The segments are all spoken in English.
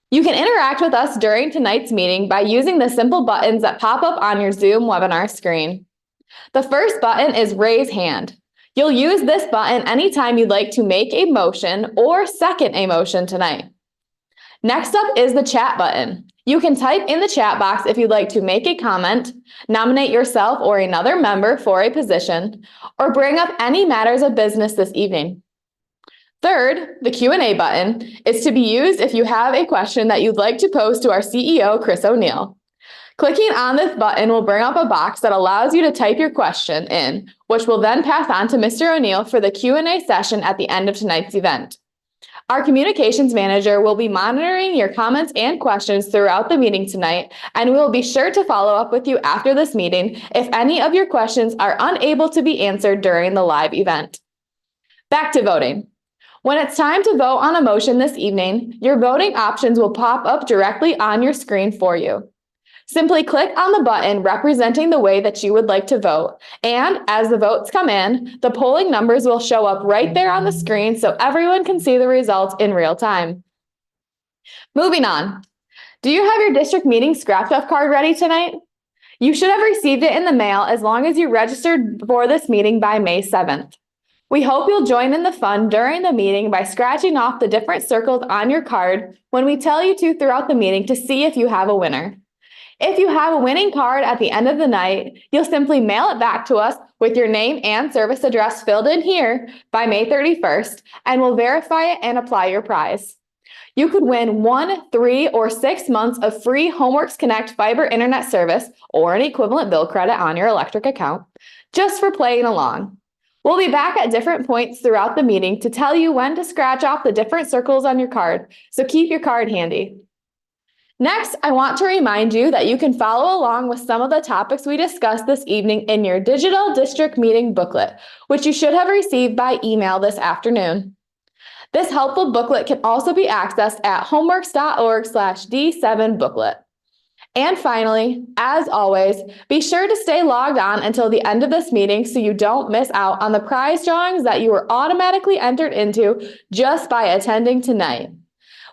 You can interact with us during tonight's meeting by using the simple buttons that pop up on your Zoom webinar screen. The first button is Raise Hand. You'll use this button anytime you'd like to make a motion or second a motion tonight. Next up is the chat button. You can type in the chat box if you'd like to make a comment, nominate yourself or another member for a position, or bring up any matters of business this evening. Third, the Q&A button is to be used if you have a question that you'd like to pose to our CEO, Chris O'Neill. Clicking on this button will bring up a box that allows you to type your question in, which will then pass on to Mr. O'Neill for the Q&A session at the end of tonight's event. Our communications manager will be monitoring your comments and questions throughout the meeting tonight, and we will be sure to follow up with you after this meeting if any of your questions are unable to be answered during the live event. Back to voting. When it's time to vote on a motion this evening, your voting options will pop up directly on your screen for you. Simply click on the button representing the way that you would like to vote, and as the votes come in, the polling numbers will show up right there on the screen so everyone can see the results in real time. Moving on. Do you have your district meeting scratch-off card ready tonight? You should have received it in the mail as long as you registered for this meeting by May 7th. We hope you'll join in the fun during the meeting by scratching off the different circles on your card when we tell you to throughout the meeting to see if you have a winner. If you have a winning card at the end of the night, you'll simply mail it back to us with your name and service address filled in here by May 31st, and we'll verify it and apply your prize. You could win 1, 3, or 6 months of free Homeworks Connect fiber internet service or an equivalent bill credit on your electric account just for playing along. We'll be back at different points throughout the meeting to tell you when to scratch off the different circles on your card, so keep your card handy. Next, I want to remind you that you can follow along with some of the topics we discussed this evening in your digital district meeting booklet, which you should have received by email this afternoon. This helpful booklet can also be accessed at homeworks.org/D7booklet. And finally, as always, be sure to stay logged on until the end of this meeting so you don't miss out on the prize drawings that you were automatically entered into just by attending tonight.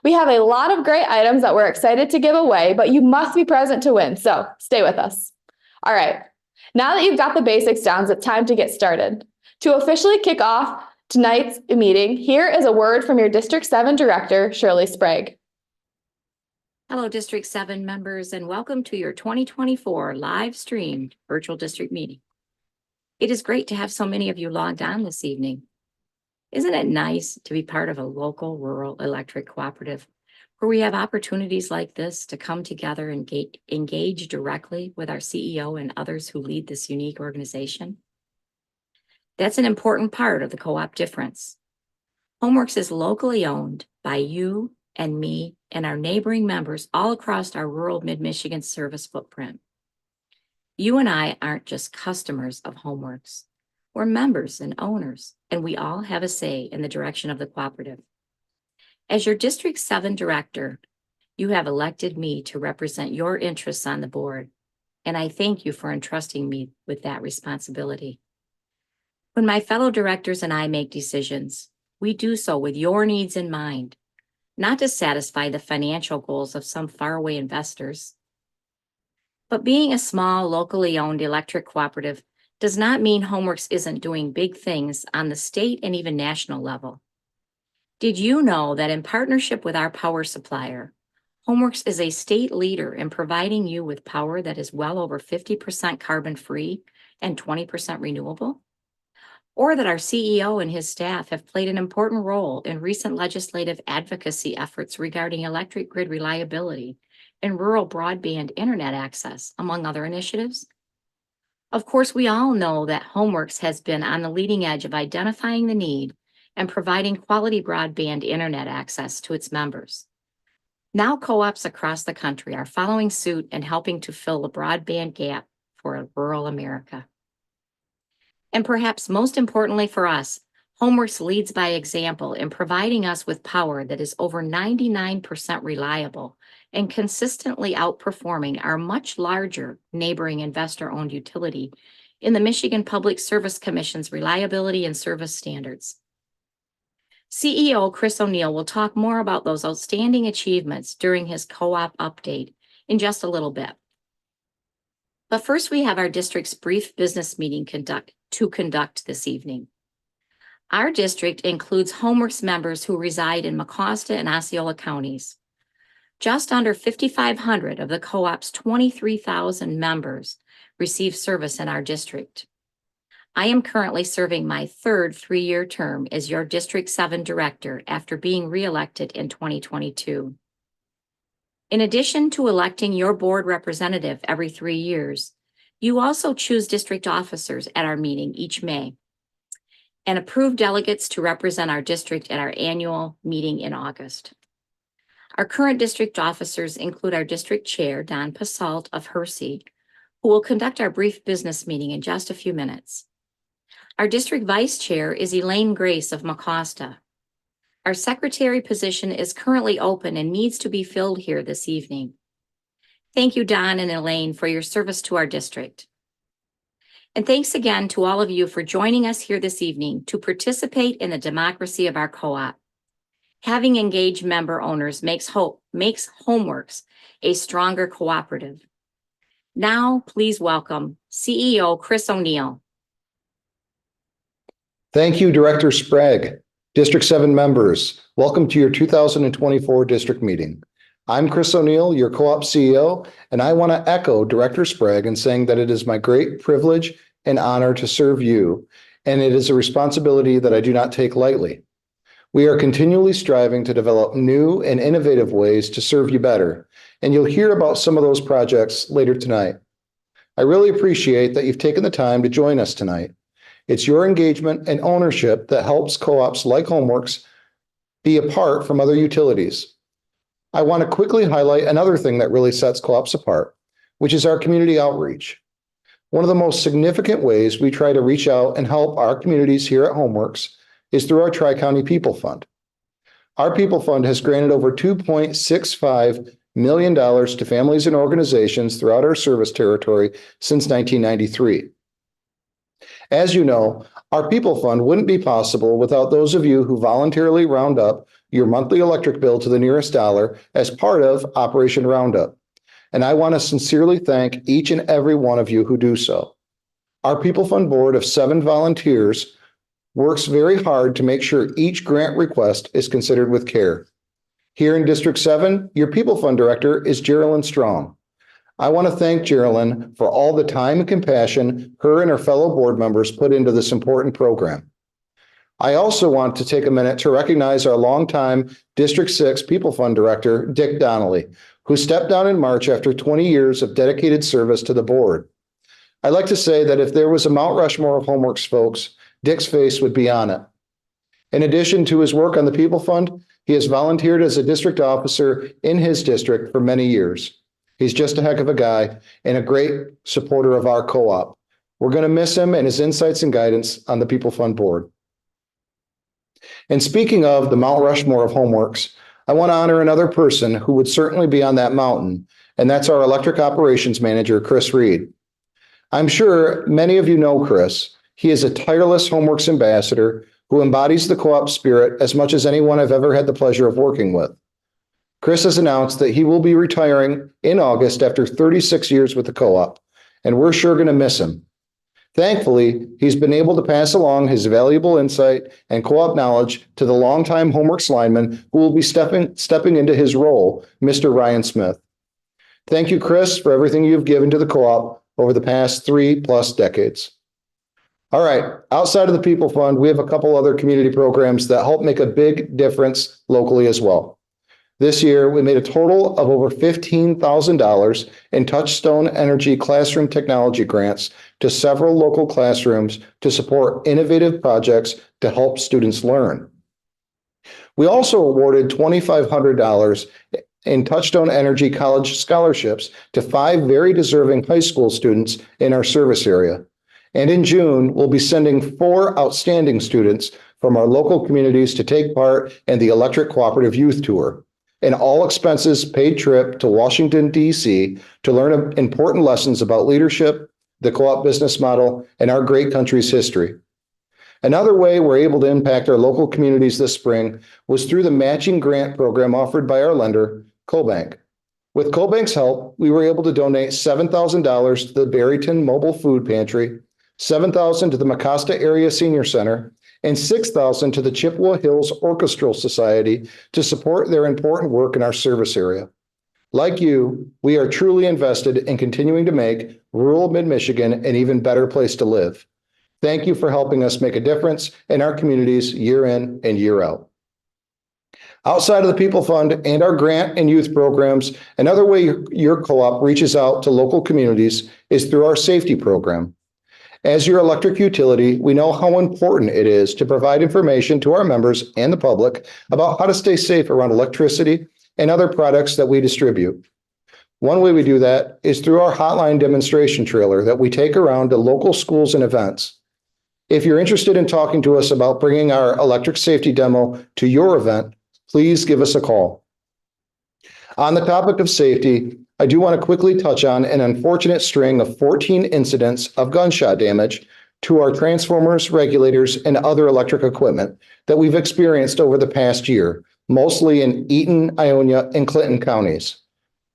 We have a lot of great items that we're excited to give away, but you must be present to win, so stay with us. All right, now that you've got the basics down, it's time to get started. To officially kick off tonight's meeting, here is a word from your District 7 Director, Shirley Sprague. Hello, District 7 members, and welcome to your 2024 live streamed virtual district meeting. It is great to have so many of you logged on this evening. Isn't it nice to be part of a local rural electric cooperative where we have opportunities like this to come together and engage directly with our CEO and others who lead this unique organization? That's an important part of the co-op difference. Homeworks is locally owned by you and me and our neighboring members all across our rural Mid-Michigan service footprint. You and I aren't just customers of Homeworks. We're members and owners, and we all have a say in the direction of the cooperative. As your District 7 Director, you have elected me to represent your interests on the board, and I thank you for entrusting me with that responsibility. When my fellow directors and I make decisions, we do so with your needs in mind, not to satisfy the financial goals of some faraway investors. But being a small, locally owned electric cooperative does not mean Homeworks isn't doing big things on the state and even national level. Did you know that in partnership with our power supplier, Homeworks is a state leader in providing you with power that is well over 50% carbon-free and 20% renewable? Or that our CEO and his staff have played an important role in recent legislative advocacy efforts regarding electric grid reliability and rural broadband internet access, among other initiatives? Of course, we all know that Homeworks has been on the leading edge of identifying the need and providing quality broadband internet access to its members. Now co-ops across the country are following suit and helping to fill the broadband gap for rural America. And perhaps most importantly for us, Homeworks leads by example in providing us with power that is over 99% reliable and consistently outperforming our much larger neighboring investor-owned utility in the Michigan Public Service Commission's reliability and service standards. CEO Chris O'Neill will talk more about those outstanding achievements during his co-op update in just a little bit. But first, we have our district's brief business meeting to conduct this evening. Our district includes HomeWorks members who reside in Mecosta and Osceola counties. Just under 5,500 of the co-op's 23,000 members receive service in our district. I am currently serving my third three-year term as your District 7 director after being reelected in 2022. In addition to electing your board representative every 3 years, you also choose district officers at our meeting each May and approve delegates to represent our district at our annual meeting in August. Our current district officers include our district chair, Don Pasalt of Hersey, who will conduct our brief business meeting in just a few minutes. Our district vice chair is Elaine Grace of Mecosta. Our secretary position is currently open and needs to be filled here this evening. Thank you, Don and Elaine, for your service to our district. And thanks again to all of you for joining us here this evening to participate in the democracy of our co-op. Having engaged member owners makes HomeWorks a stronger cooperative. Now, please welcome CEO Chris O'Neill. Thank you, Director Sprague. District 7 members, welcome to your 2024 district meeting. I'm Chris O'Neill, your co-op CEO, and I want to echo Director Sprague in saying that it is my great privilege and honor to serve you, and it is a responsibility that I do not take lightly. We are continually striving to develop new and innovative ways to serve you better, and you'll hear about some of those projects later tonight. I really appreciate that you've taken the time to join us tonight. It's your engagement and ownership that helps co-ops like HomeWorks be apart from other utilities. I want to quickly highlight another thing that really sets co-ops apart, which is our community outreach. One of the most significant ways we try to reach out and help our communities here at HomeWorks is through our Tri-County People Fund. Our People Fund has granted over $2.65 million to families and organizations throughout our service territory since 1993. As you know, our People Fund wouldn't be possible without those of you who voluntarily round up your monthly electric bill to the nearest dollar as part of Operation Roundup. And I want to sincerely thank each and every one of you who do so. Our People Fund board of 7 volunteers works very hard to make sure each grant request is considered with care. Here in District 7, your People Fund director is Geraldine Strong. I want to thank Geraldine for all the time and compassion her and her fellow board members put into this important program. I also want to take a minute to recognize our longtime District 6 People Fund Director, Dick Donnelly, who stepped down in March after 20 years of dedicated service to the board. I'd like to say that if there was a Mount Rushmore of HomeWorks folks, Dick's face would be on it. In addition to his work on the People Fund, he has volunteered as a district officer in his district for many years. He's just a heck of a guy and a great supporter of our co-op. We're going to miss him and his insights and guidance on the People Fund board. And speaking of the Mount Rushmore of HomeWorks, I want to honor another person who would certainly be on that mountain, and that's our electric operations manager, Chris Reed. I'm sure many of you know Chris. He is a tireless HomeWorks ambassador who embodies the co-op spirit as much as anyone I've ever had the pleasure of working with. Chris has announced that he will be retiring in August after 36 years with the co-op, and we're sure going to miss him. Thankfully, he's been able to pass along his valuable insight and co-op knowledge to the longtime HomeWorks lineman who will be stepping into his role, Mr. Ryan Smith. Thank you, Chris, for everything you've given to the co-op over the past 3+ decades. All right, outside of the People Fund, we have a couple other community programs that help make a big difference locally as well. This year, we made a total of over $15,000 in Touchstone Energy classroom technology grants to several local classrooms to support innovative projects to help students learn. We also awarded $2,500 in Touchstone Energy college scholarships to 5 very deserving high school students in our service area. And in June, we'll be sending 4 outstanding students from our local communities to take part in the Electric Cooperative Youth Tour, an all-expenses paid trip to Washington, D.C. to learn important lessons about leadership, the co-op business model, and our great country's history. Another way we're able to impact our local communities this spring was through the matching grant program offered by our lender, CoBank. With CoBank's help, we were able to donate $7,000 to the Barryton Mobile Food Pantry, $7,000 to the Mecosta Area Senior Center, and $6,000 to the Chippewa Hills Orchestral Society to support their important work in our service area. Like you, we are truly invested in continuing to make rural Mid-Michigan an even better place to live. Thank you for helping us make a difference in our communities year in and year out. Outside of the People Fund and our grant and youth programs, another way your co-op reaches out to local communities is through our safety program. As your electric utility, we know how important it is to provide information to our members and the public about how to stay safe around electricity and other products that we distribute. One way we do that is through our hotline demonstration trailer that we take around to local schools and events. If you're interested in talking to us about bringing our electric safety demo to your event, please give us a call. On the topic of safety, I do want to quickly touch on an unfortunate string of 14 incidents of gunshot damage to our transformers, regulators, and other electric equipment that we've experienced over the past year, mostly in Eaton, Ionia, and Clinton counties.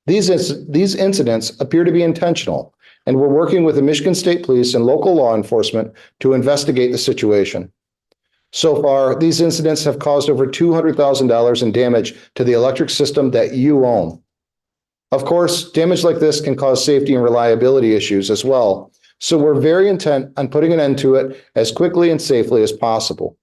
These incidents appear to be intentional, and we're working with the Michigan State Police and local law enforcement to investigate the situation. So far, these incidents have caused over $200,000 in damage to the electric system that you own. Of course, damage like this can cause safety and reliability issues as well, so we're very intent on putting an end to it as quickly and safely as possible.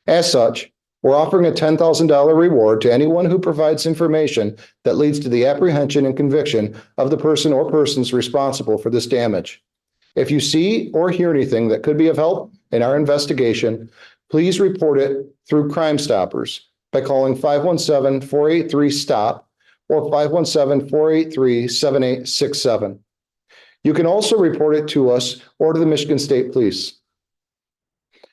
As such, we're offering a $10,000 reward to anyone who provides information that leads to the apprehension and conviction of the person or persons responsible for this damage. If you see or hear anything that could be of help in our investigation, please report it through Crime Stoppers by calling 517-483-STOP or 517-483-7867. You can also report it to us or to the Michigan State Police.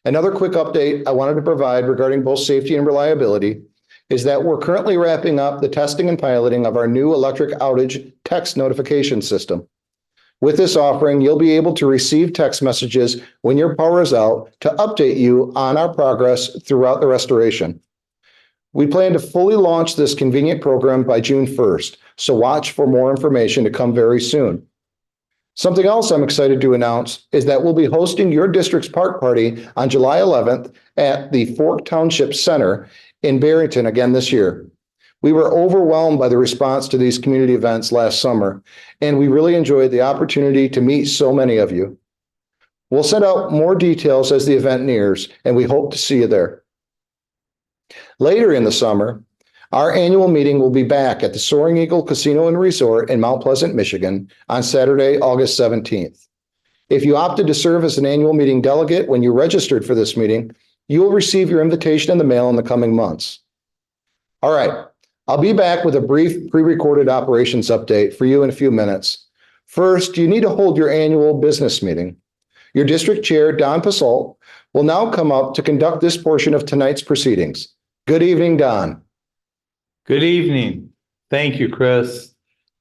Another quick update I wanted to provide regarding both safety and reliability is that we're currently wrapping up the testing and piloting of our new electric outage text notification system. With this offering, you'll be able to receive text messages when your power is out to update you on our progress throughout the restoration. We plan to fully launch this convenient program by June 1st, so watch for more information to come very soon. Something else I'm excited to announce is that we'll be hosting your district's park party on July 11th at the Fork Township Center in Barryton again this year. We were overwhelmed by the response to these community events last summer, and we really enjoyed the opportunity to meet so many of you. We'll send out more details as the event nears, and we hope to see you there. Later in the summer, our annual meeting will be back at the Soaring Eagle Casino and Resort in Mount Pleasant, Michigan on Saturday, August 17th. If you opted to serve as an annual meeting delegate when you registered for this meeting, you will receive your invitation in the mail in the coming months. All right, I'll be back with a brief pre-recorded operations update for you in a few minutes. First, you need to hold your annual business meeting. Your district chair, Don Passault, will now come up to conduct this portion of tonight's proceedings. Good evening, Don. Good evening. Thank you, Chris.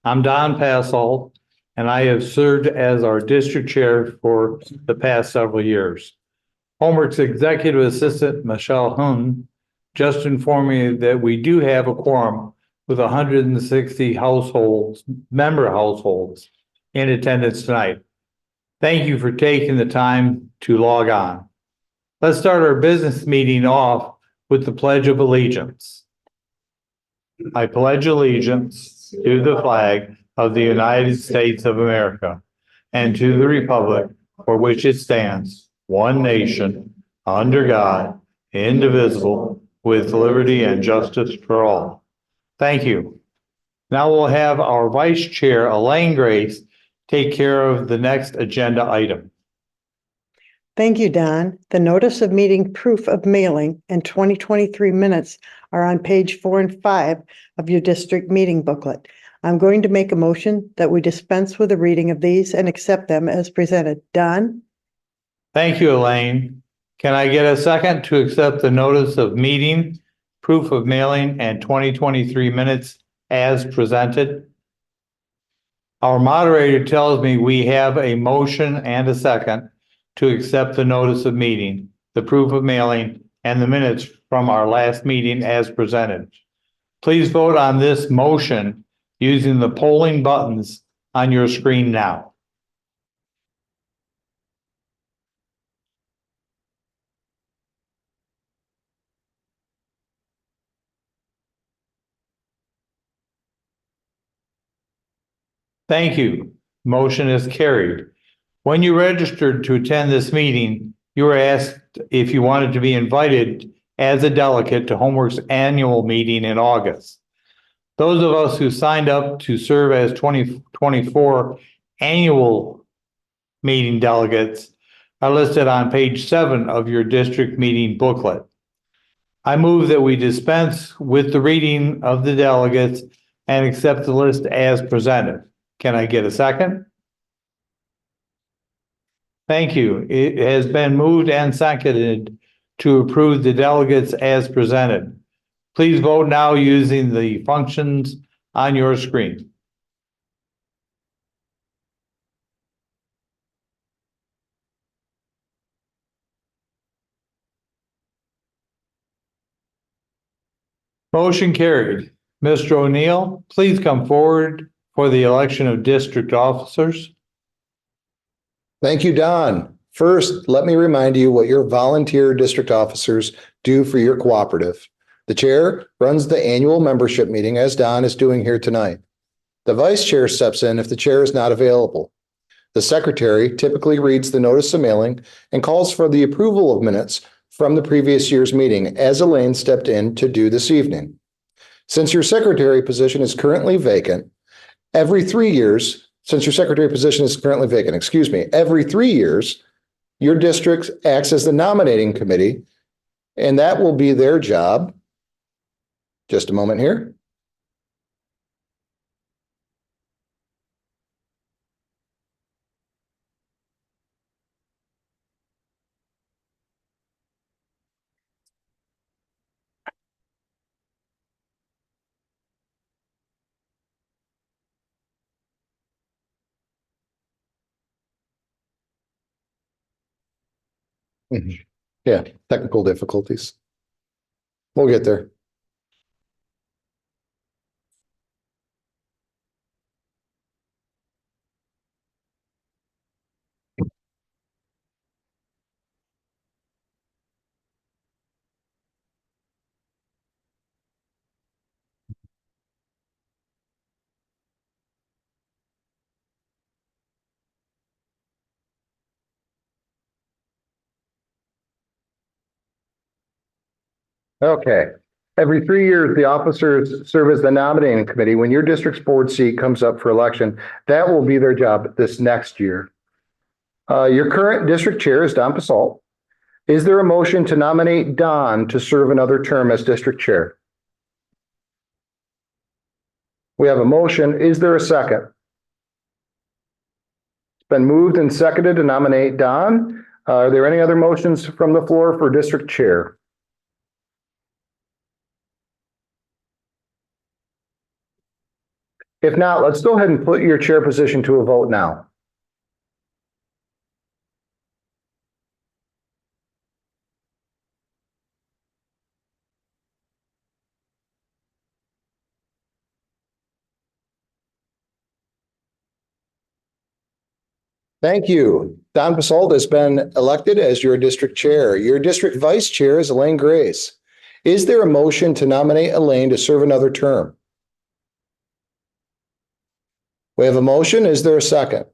I'm Don Passault, and I have served as our district chair for the past several years. Homework's executive assistant, Michelle Hun, just informed me that we do have a quorum with 160 member households in attendance tonight. Thank you for taking the time to log on. Let's start our business meeting off with the Pledge of Allegiance. I pledge allegiance to the flag of the United States of America and to the republic for which it stands, one nation, under God, indivisible, with liberty and justice for all. Thank you. Now we'll have our Vice Chair, Elaine Grace, take care of the next agenda item. Thank you, Don. The notice of meeting proof of mailing and 2023 minutes are on page 4 and 5 of your district meeting booklet. I'm going to make a motion that we dispense with the reading of these and accept them as presented. Don? Thank you, Elaine. Can I get a second to accept the notice of meeting, proof of mailing, and 2023 minutes as presented? Our moderator tells me we have a motion and a second to accept the notice of meeting, the proof of mailing, and the minutes from our last meeting as presented. Please vote on this motion using the polling buttons on your screen now. Thank you. Motion is carried. When you registered to attend this meeting, you were asked if you wanted to be invited as a delegate to Homeworks annual meeting in August. Those of us who signed up to serve as 2024 annual meeting delegates are listed on page 7 of your district meeting booklet. I move that we dispense with the reading of the delegates and accept the list as presented. Can I get a second? Thank you. It has been moved and seconded to approve the delegates as presented. Please vote now using the functions on your screen. Motion carried. Mr. O'Neill, please come forward for the election of district officers. Thank you, Don. First, let me remind you what your volunteer district officers do for your cooperative. The chair runs the annual membership meeting, as Don is doing here tonight. The vice chair steps in if the chair is not available. The secretary typically reads the notice of mailing and calls for the approval of minutes from the previous year's meeting, as Elaine stepped in to do this evening. Since your secretary position is currently vacant, every 3 years, every 3 years, your district acts as the nominating committee, and that will be their job. Just a moment here. Yeah, technical difficulties. We'll get there. Okay. Every 3 years, the officers serve as the nominating committee. When your district's board seat comes up for election, that will be their job this next year. Your current district chair is Don Pasalt. Is there a motion to nominate Don to serve another term as district chair? We have a motion. Is there a second? It's been moved and seconded to nominate Don. Are there any other motions from the floor for district chair? If not, let's go ahead and put your chair position to a vote now. Thank you. Don Pasalt has been elected as your district chair. Your district vice chair is Elaine Grace. Is there a motion to nominate Elaine to serve another term? We have a motion. Is there a second?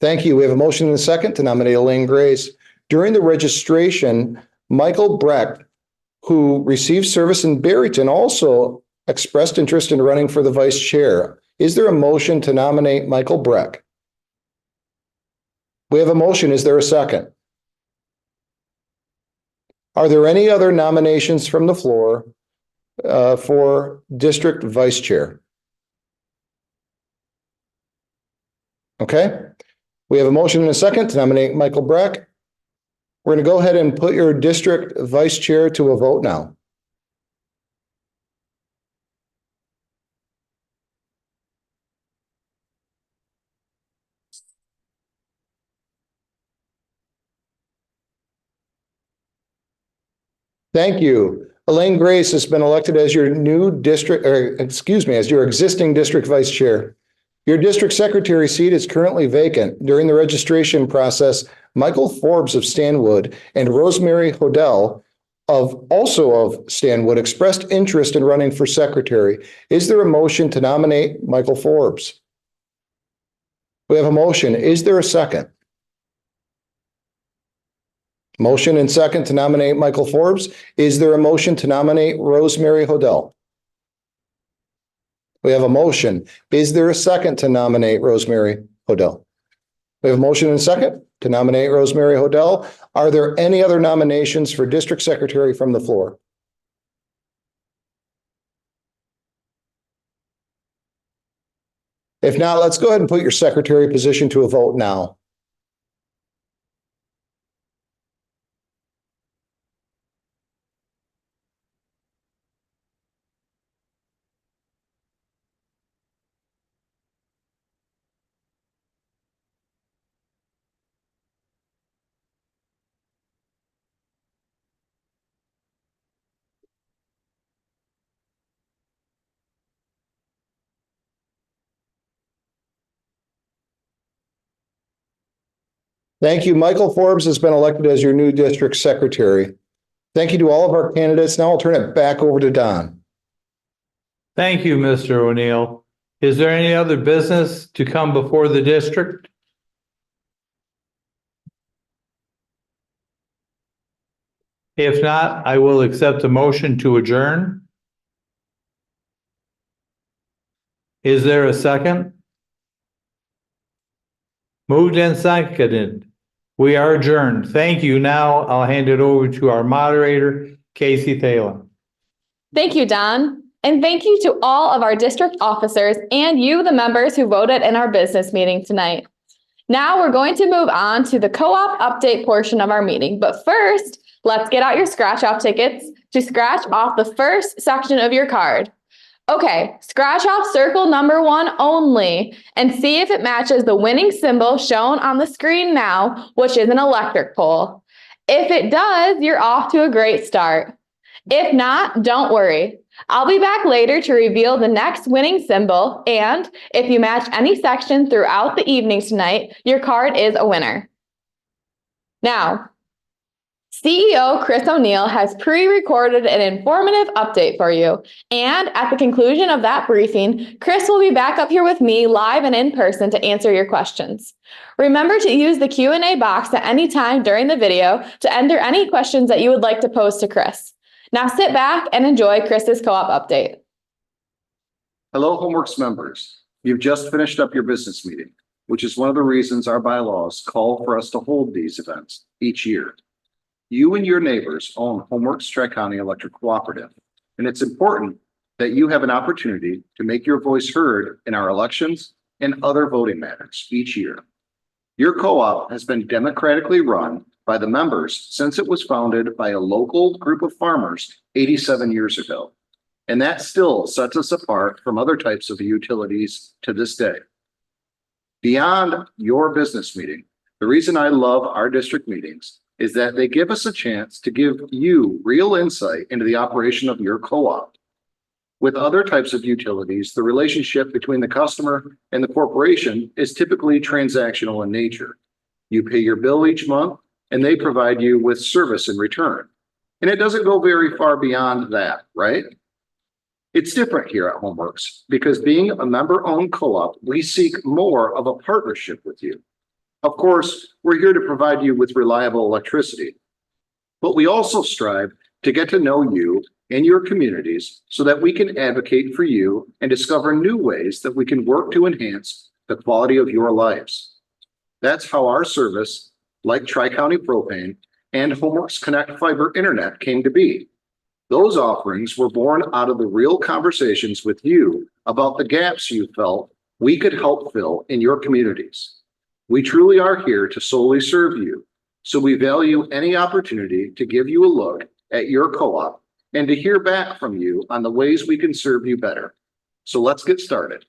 Thank you. We have a motion and a second to nominate Elaine Grace. During the registration, Michael Breck, who received service in Barrington, also expressed interest in running for the vice chair. Is there a motion to nominate Michael Breck? We have a motion. Is there a second? Are there any other nominations from the floor for district vice chair? Okay. We have a motion and a second to nominate Michael Breck. We're going to go ahead and put your district vice chair to a vote now. Thank you. Elaine Grace has been elected as your new district, as your existing district vice chair. Your district secretary seat is currently vacant. During the registration process, Michael Forbes of Stanwood and Rosemary Hodell also of Stanwood expressed interest in running for secretary. Is there a motion to nominate Michael Forbes? We have a motion. Is there a second? Motion and second to nominate Michael Forbes. Is there a motion to nominate Rosemary Hodell? We have a motion. Is there a second to nominate Rosemary Hodell? We have a motion and a second to nominate Rosemary Hodell. Are there any other nominations for district secretary from the floor? If not, let's go ahead and put your secretary position to a vote now. Thank you. Michael Forbes has been elected as your new district secretary. Thank you to all of our candidates. Now I'll turn it back over to Don. Thank you, Mr. O'Neill. Is there any other business to come before the district? If not, I will accept a motion to adjourn. Is there a second? Moved and seconded. We are adjourned. Thank you. Now I'll hand it over to our moderator, Casey Thalen. Thank you, Don. And thank you to all of our district officers and you, the members who voted in our business meeting tonight. Now we're going to move on to the co-op update portion of our meeting. But first, let's get out your scratch-off tickets to scratch off the first section of your card. Okay, scratch off circle number 1 only and see if it matches the winning symbol shown on the screen now, which is an electric pole. If it does, you're off to a great start. If not, don't worry. I'll be back later to reveal the next winning symbol, and if you match any section throughout the evening tonight, your card is a winner. Now, CEO Chris O'Neill has pre-recorded an informative update for you, and at the conclusion of that briefing, Chris will be back up here with me live and in person to answer your questions. Remember to use the Q&A box at any time during the video to enter any questions that you would like to pose to Chris. Now sit back and enjoy Chris's co-op update. Hello, Homeworks members. You've just finished up your business meeting, which is one of the reasons our bylaws call for us to hold these events each year. You and your neighbors own Homeworks Tri-County Electric Cooperative, and it's important that you have an opportunity to make your voice heard in our elections and other voting matters each year. Your co-op has been democratically run by the members since it was founded by a local group of farmers 87 years ago. And that still sets us apart from other types of utilities to this day. Beyond your business meeting, the reason I love our district meetings is that they give us a chance to give you real insight into the operation of your co-op. With other types of utilities, the relationship between the customer and the corporation is typically transactional in nature. You pay your bill each month, and they provide you with service in return. And it doesn't go very far beyond that, right? It's different here at Homeworks because being a member-owned co-op, we seek more of a partnership with you. Of course, we're here to provide you with reliable electricity, but we also strive to get to know you and your communities so that we can advocate for you and discover new ways that we can work to enhance the quality of your lives. That's how our service, like Tri-County Propane and Homeworks Connect Fiber Internet, came to be. Those offerings were born out of the real conversations with you about the gaps you felt we could help fill in your communities. We truly are here to solely serve you, so we value any opportunity to give you a look at your co-op and to hear back from you on the ways we can serve you better. So let's get started.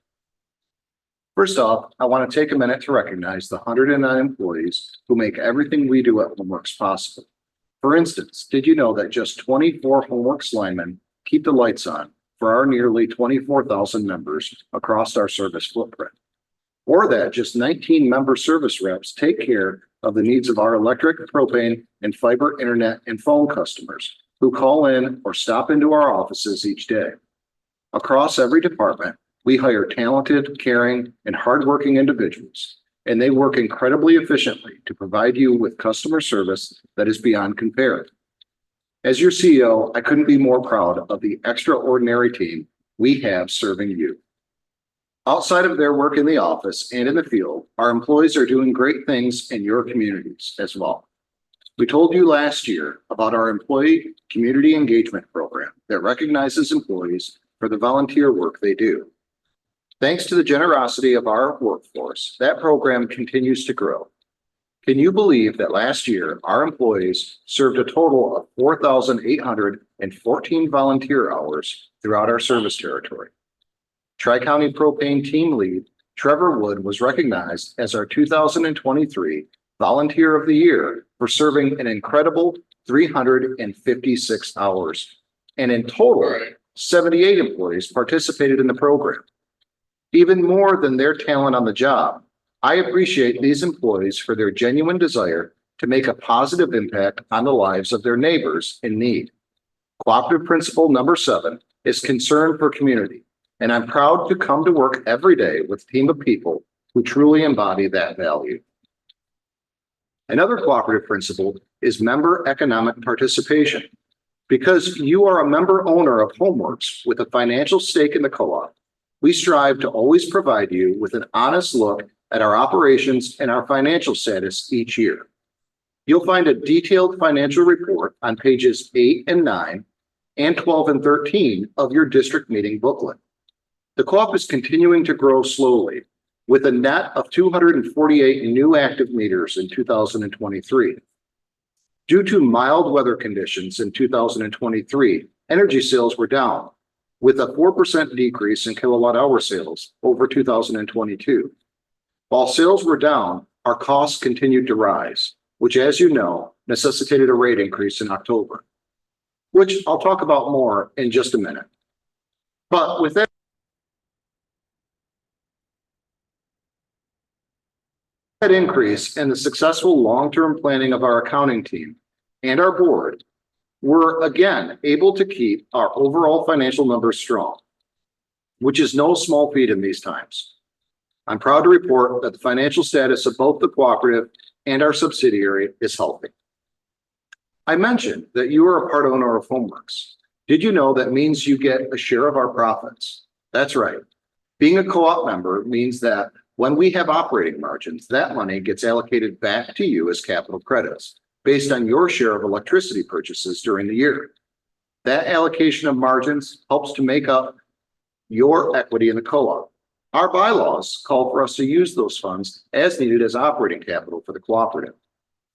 First off, I want to take a minute to recognize the 109 employees who make everything we do at Homeworks possible. For instance, did you know that just 24 Homeworks linemen keep the lights on for our nearly 24,000 members across our service footprint? Or that just 19 member service reps take care of the needs of our electric, propane, and fiber internet and phone customers who call in or stop into our offices each day. Across every department, we hire talented, caring, and hardworking individuals, and they work incredibly efficiently to provide you with customer service that is beyond compare. As your CEO, I couldn't be more proud of the extraordinary team we have serving you. Outside of their work in the office and in the field, our employees are doing great things in your communities as well. We told you last year about our employee community engagement program that recognizes employees for the volunteer work they do. Thanks to the generosity of our workforce, that program continues to grow. Can you believe that last year, our employees served a total of 4,814 volunteer hours throughout our service territory? Tri-County Propane Team Lead Trevor Wood was recognized as our 2023 Volunteer of the Year for serving an incredible 356 hours. And in total, 78 employees participated in the program. Even more than their talent on the job, I appreciate these employees for their genuine desire to make a positive impact on the lives of their neighbors in need. Cooperative principle number 7 is concern for community, and I'm proud to come to work every day with a team of people who truly embody that value. Another cooperative principle is member economic participation. Because you are a member owner of Homeworks with a financial stake in the co-op, we strive to always provide you with an honest look at our operations and our financial status each year. You'll find a detailed financial report on pages 8 and 9 and 12 and 13 of your district meeting booklet. The co-op is continuing to grow slowly with a net of 248 new active meters in 2023. Due to mild weather conditions in 2023, energy sales were down, with a 4% decrease in kilowatt hour sales over 2022. While sales were down, our costs continued to rise, which, as you know, necessitated a rate increase in October, which I'll talk about more in just a minute. But with that increase and the successful long-term planning of our accounting team and our board, we're again able to keep our overall financial numbers strong, which is no small feat in these times. I'm proud to report that the financial status of both the cooperative and our subsidiary is healthy. I mentioned that you are a part owner of Homeworks. Did you know that means you get a share of our profits? That's right. Being a co-op member means that when we have operating margins, that money gets allocated back to you as capital credits based on your share of electricity purchases during the year. That allocation of margins helps to make up your equity in the co-op. Our bylaws call for us to use those funds as needed as operating capital for the cooperative.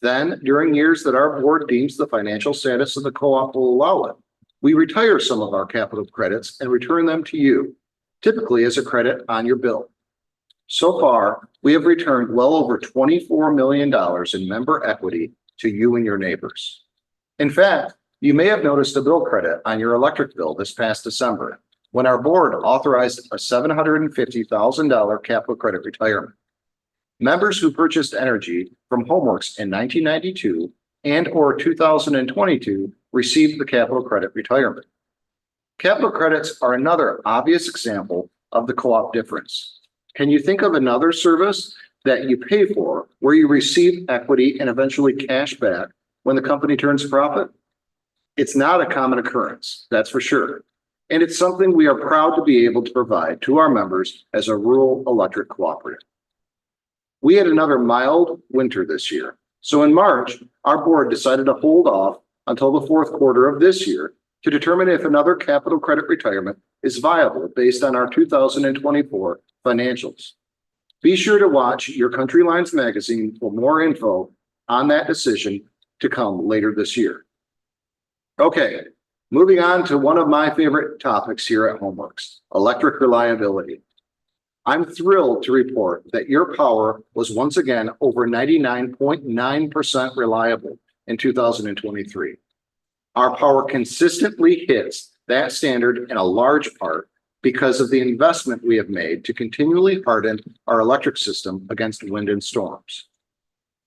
Then, during years that our board deems the financial status of the co-op will allow it, we retire some of our capital credits and return them to you, typically as a credit on your bill. So far, we have returned well over $24 million in member equity to you and your neighbors. In fact, you may have noticed a bill credit on your electric bill this past December when our board authorized a $750,000 capital credit retirement. Members who purchased energy from Homeworks in 1992 and or 2022 received the capital credit retirement. Capital credits are another obvious example of the co-op difference. Can you think of another service that you pay for where you receive equity and eventually cash back when the company turns a profit? It's not a common occurrence, that's for sure. And it's something we are proud to be able to provide to our members as a rural electric cooperative. We had another mild winter this year. So in March, our board decided to hold off until the fourth quarter of this year to determine if another capital credit retirement is viable based on our 2024 financials. Be sure to watch your Country Lines magazine for more info on that decision to come later this year. Okay, moving on to one of my favorite topics here at Homeworks, electric reliability. I'm thrilled to report that your power was once again over 99.9% reliable in 2023. Our power consistently hits that standard in a large part because of the investment we have made to continually harden our electric system against wind and storms.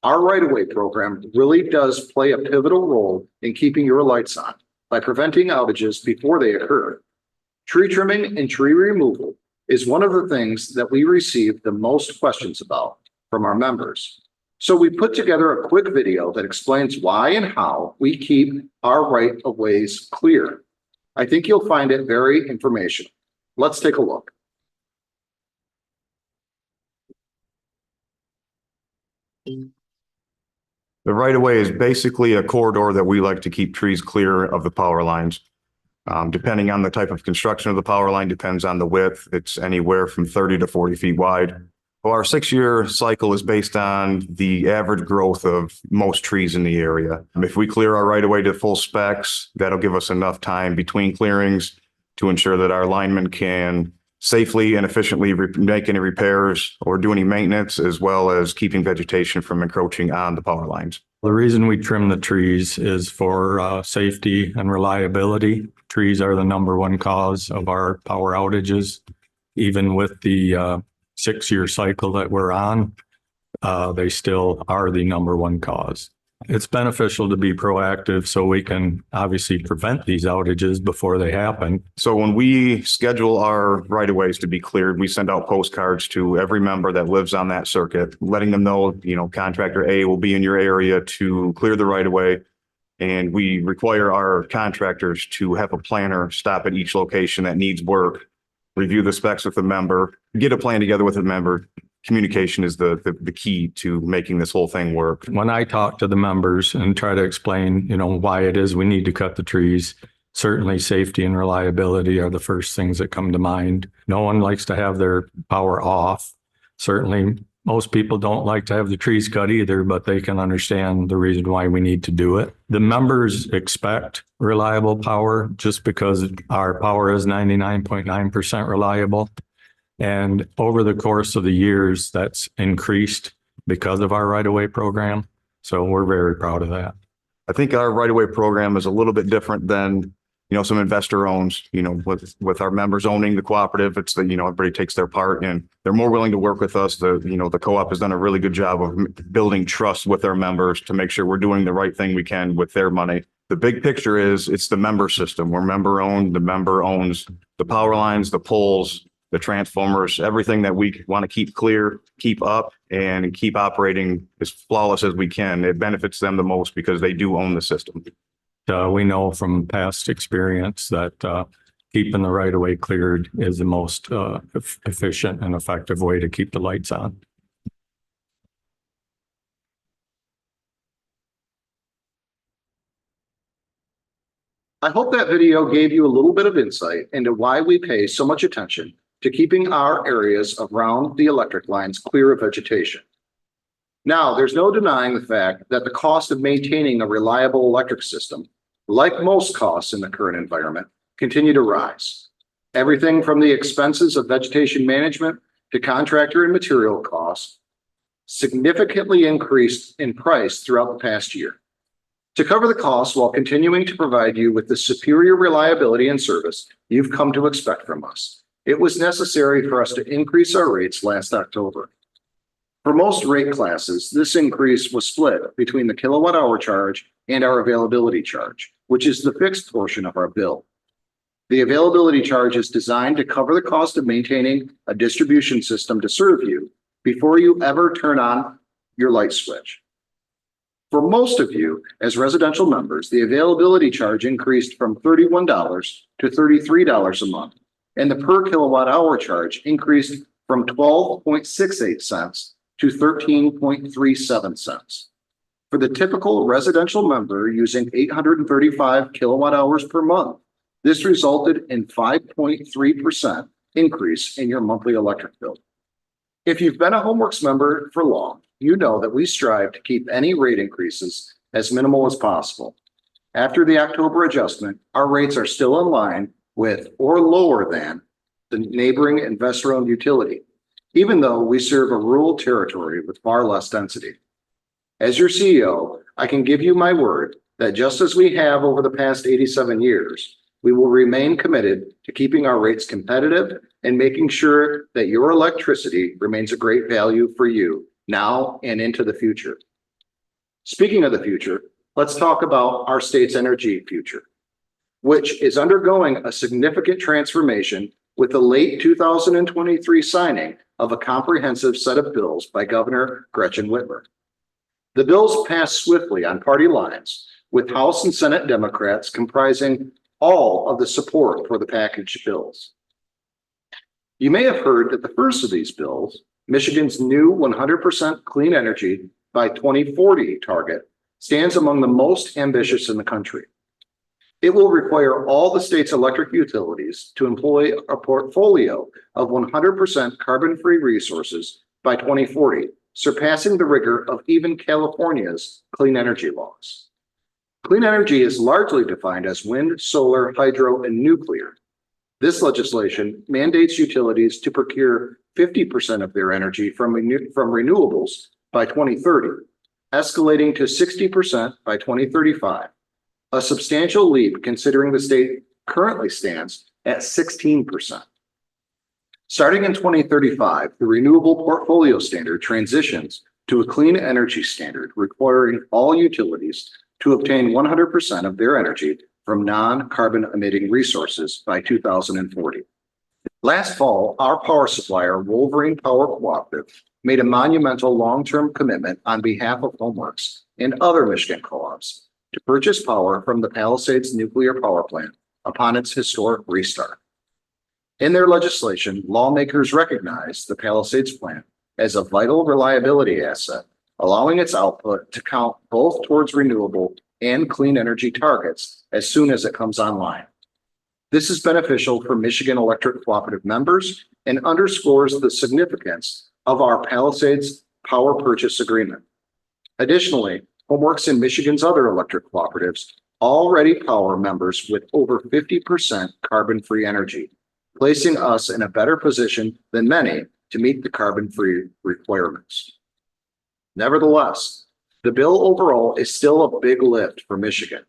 Our right-of-way program really does play a pivotal role in keeping your lights on by preventing outages before they occur. Tree trimming and tree removal is one of the things that we receive the most questions about from our members. So we put together a quick video that explains why and how we keep our right-of-ways clear. I think you'll find it very informational. Let's take a look. The right of way is basically a corridor that we like to keep trees clear of the power lines. Depending on the type of construction of the power line, depends on the width. It's anywhere from 30 to 40 feet wide. Well, our 6-year cycle is based on the average growth of most trees in the area. If we clear our right of way to full specs, that'll give us enough time between clearings to ensure that our linemen can safely and efficiently make any repairs or do any maintenance, as well as keeping vegetation from encroaching on the power lines. The reason we trim the trees is for safety and reliability. Trees are the number one cause of our power outages. Even with the 6-year cycle that we're on, they still are the number one cause. It's beneficial to be proactive so we can obviously prevent these outages before they happen. So when we schedule our right-of-ways to be cleared, we send out postcards to every member that lives on that circuit, letting them know, contractor A will be in your area to clear the right-of-way. And we require our contractors to have a planner stop at each location that needs work, review the specs with the member, get a plan together with the member. Communication is the key to making this whole thing work. When I talk to the members and try to explain, why it is we need to cut the trees, certainly safety and reliability are the first things that come to mind. No one likes to have their power off. Certainly, most people don't like to have the trees cut either, but they can understand the reason why we need to do it. The members expect reliable power just because our power is 99.9% reliable. And over the course of the years, that's increased because of our right-of-way program. So we're very proud of that. I think our right-of-way program is a little bit different than, some investor owns, with our members owning the cooperative, it's everybody takes their part and they're more willing to work with us. The co-op has done a really good job of building trust with their members to make sure we're doing the right thing we can with their money. The big picture is it's the member system. We're member owned. The member owns the power lines, the poles, the transformers, everything that we want to keep clear, keep up, and keep operating as flawless as we can. It benefits them the most because they do own the system. We know from past experience that keeping the right of way cleared is the most efficient and effective way to keep the lights on. I hope that video gave you a little bit of insight into why we pay so much attention to keeping our areas around the electric lines clear of vegetation. Now, there's no denying the fact that the cost of maintaining a reliable electric system, like most costs in the current environment, continue to rise. Everything from the expenses of vegetation management to contractor and material costs significantly increased in price throughout the past year. To cover the costs while continuing to provide you with the superior reliability and service you've come to expect from us, it was necessary for us to increase our rates last October. For most rate classes, this increase was split between the kilowatt hour charge and our availability charge, which is the fixed portion of our bill. The availability charge is designed to cover the cost of maintaining a distribution system to serve you before you ever turn on your light switch. For most of you, as residential members, the availability charge increased from $31 to $33 a month, and the per kilowatt hour charge increased from 12.68 cents to 13.37 cents. For the typical residential member using 835 kilowatt hours per month, this resulted in 5.3% increase in your monthly electric bill. If you've been a HomeWorks member for long, you know that we strive to keep any rate increases as minimal as possible. After the October adjustment, our rates are still in line with or lower than the neighboring investor-owned utility, even though we serve a rural territory with far less density. As your CEO, I can give you my word that just as we have over the past 87 years, we will remain committed to keeping our rates competitive and making sure that your electricity remains a great value for you now and into the future. Speaking of the future, let's talk about our state's energy future, which is undergoing a significant transformation with the late 2023 signing of a comprehensive set of bills by Governor Gretchen Whitmer. The bills passed swiftly on party lines, with House and Senate Democrats comprising all of the support for the package bills. You may have heard that the first of these bills, Michigan's new 100% clean energy by 2040 target, stands among the most ambitious in the country. It will require all the state's electric utilities to employ a portfolio of 100% carbon-free resources by 2040, surpassing the rigor of even California's clean energy laws. Clean energy is largely defined as wind, solar, hydro, and nuclear. This legislation mandates utilities to procure 50% of their energy from renewables by 2030, escalating to 60% by 2035, a substantial leap considering the state currently stands at 16%. Starting in 2035, the renewable portfolio standard transitions to a clean energy standard requiring all utilities to obtain 100% of their energy from non-carbon emitting resources by 2040. Last fall, our power supplier, Wolverine Power Cooperative, made a monumental long-term commitment on behalf of Homeworks and other Michigan co-ops to purchase power from the Palisades nuclear power plant upon its historic restart. In their legislation, lawmakers recognize the Palisades plant as a vital reliability asset, allowing its output to count both towards renewable and clean energy targets as soon as it comes online. This is beneficial for Michigan Electric Cooperative members and underscores the significance of our Palisades power purchase agreement. Additionally, Homeworks and Michigan's other electric cooperatives already power members with over 50% carbon-free energy, placing us in a better position than many to meet the carbon-free requirements. Nevertheless, the bill overall is still a big lift for Michigan.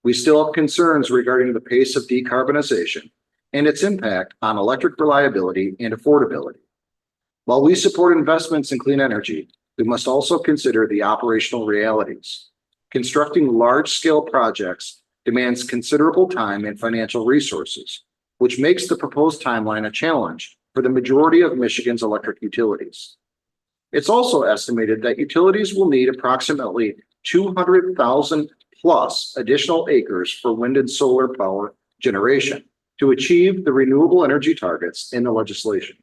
We still have concerns regarding the pace of decarbonization and its impact on electric reliability and affordability. While we support investments in clean energy, we must also consider the operational realities. Constructing large-scale projects demands considerable time and financial resources, which makes the proposed timeline a challenge for the majority of Michigan's electric utilities. It's also estimated that utilities will need approximately 200,000 plus additional acres for wind and solar power generation to achieve the renewable energy targets in the legislation.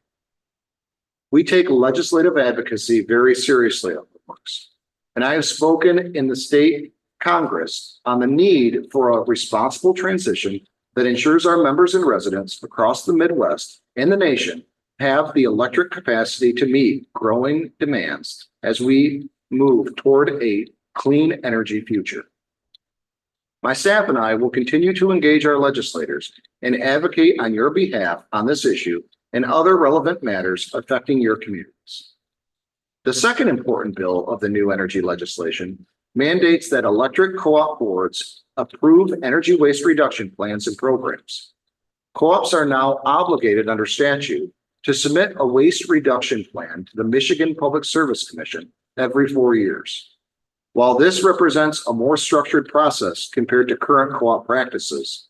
We take legislative advocacy very seriously at Homeworks, and I have spoken in the state Congress on the need for a responsible transition that ensures our members and residents across the Midwest and the nation have the electric capacity to meet growing demands as we move toward a clean energy future. My staff and I will continue to engage our legislators and advocate on your behalf on this issue and other relevant matters affecting your communities. The second important bill of the new energy legislation mandates that electric co-op boards approve energy waste reduction plans and programs. Co-ops are now obligated under statute to submit a waste reduction plan to the Michigan Public Service Commission every 4 years. While this represents a more structured process compared to current co-op practices,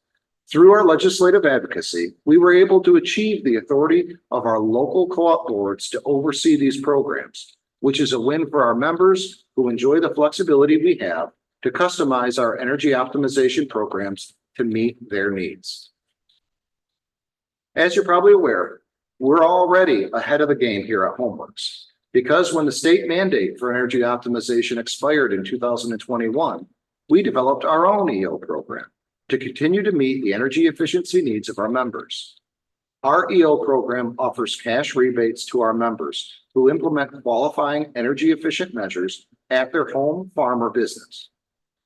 through our legislative advocacy, we were able to achieve the authority of our local co-op boards to oversee these programs, which is a win for our members who enjoy the flexibility we have to customize our energy optimization programs to meet their needs. As you're probably aware, we're already ahead of the game here at Homeworks, because when the state mandate for energy optimization expired in 2021, we developed our own EO program to continue to meet the energy efficiency needs of our members. Our EO program offers cash rebates to our members who implement qualifying energy efficient measures at their home, farm, or business.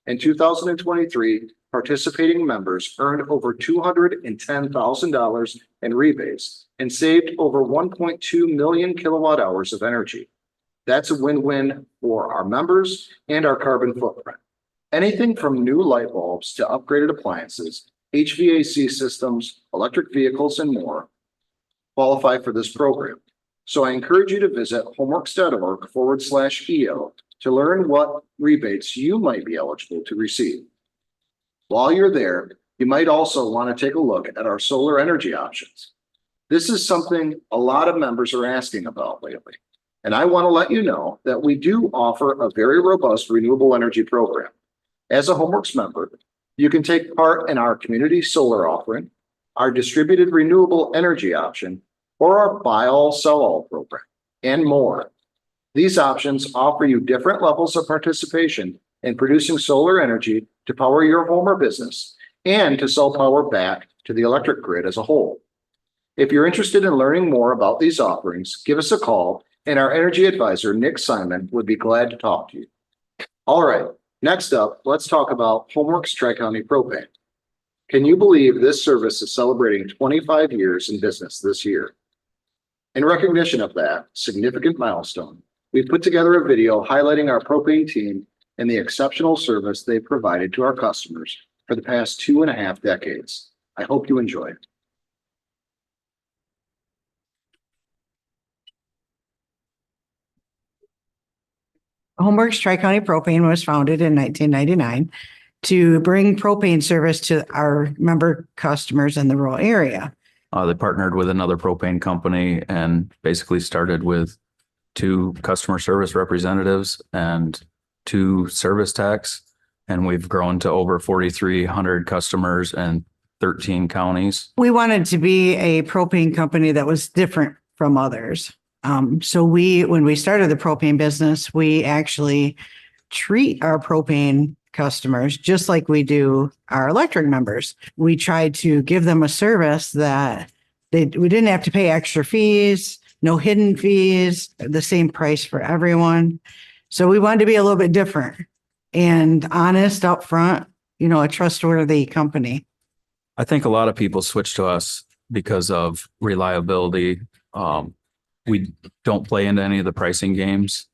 In 2023, participating members earned over $210,000 in rebates and saved over 1.2 million kilowatt hours of energy. That's a win-win for our members and our carbon footprint. Anything from new light bulbs to upgraded appliances, HVAC systems, electric vehicles, and more qualify for this program. So I encourage you to visit homeworks.org/EO to learn what rebates you might be eligible to receive. While you're there, you might also want to take a look at our solar energy options. This is something a lot of members are asking about lately. And I want to let you know that we do offer a very robust renewable energy program. As a Homeworks member, you can take part in our community solar offering, our distributed renewable energy option, or our buy all, sell all program, and more. These options offer you different levels of participation in producing solar energy to power your home or business and to sell power back to the electric grid as a whole. If you're interested in learning more about these offerings, give us a call and our energy advisor, Nick Simon, would be glad to talk to you. All right, next up, let's talk about Homeworks Tri-County Propane. Can you believe this service is celebrating 25 years in business this year? In recognition of that significant milestone, we've put together a video highlighting our propane team and the exceptional service they've provided to our customers for the past 2.5 decades. I hope you enjoy it. Homeworks Tri-County Propane was founded in 1999 to bring propane service to our member customers in the rural area. They partnered with another propane company and basically started with 2 customer service representatives and 2 service techs. And we've grown to over 4,300 customers and 13 counties. We wanted to be a propane company that was different from others. So when we started the propane business, we actually treat our propane customers just like we do our electric members. We tried to give them a service that we didn't have to pay extra fees, no hidden fees, the same price for everyone. So we wanted to be a little bit different and honest up front, a trustworthy company. I think a lot of people switch to us because of reliability. We don't play into any of the pricing games.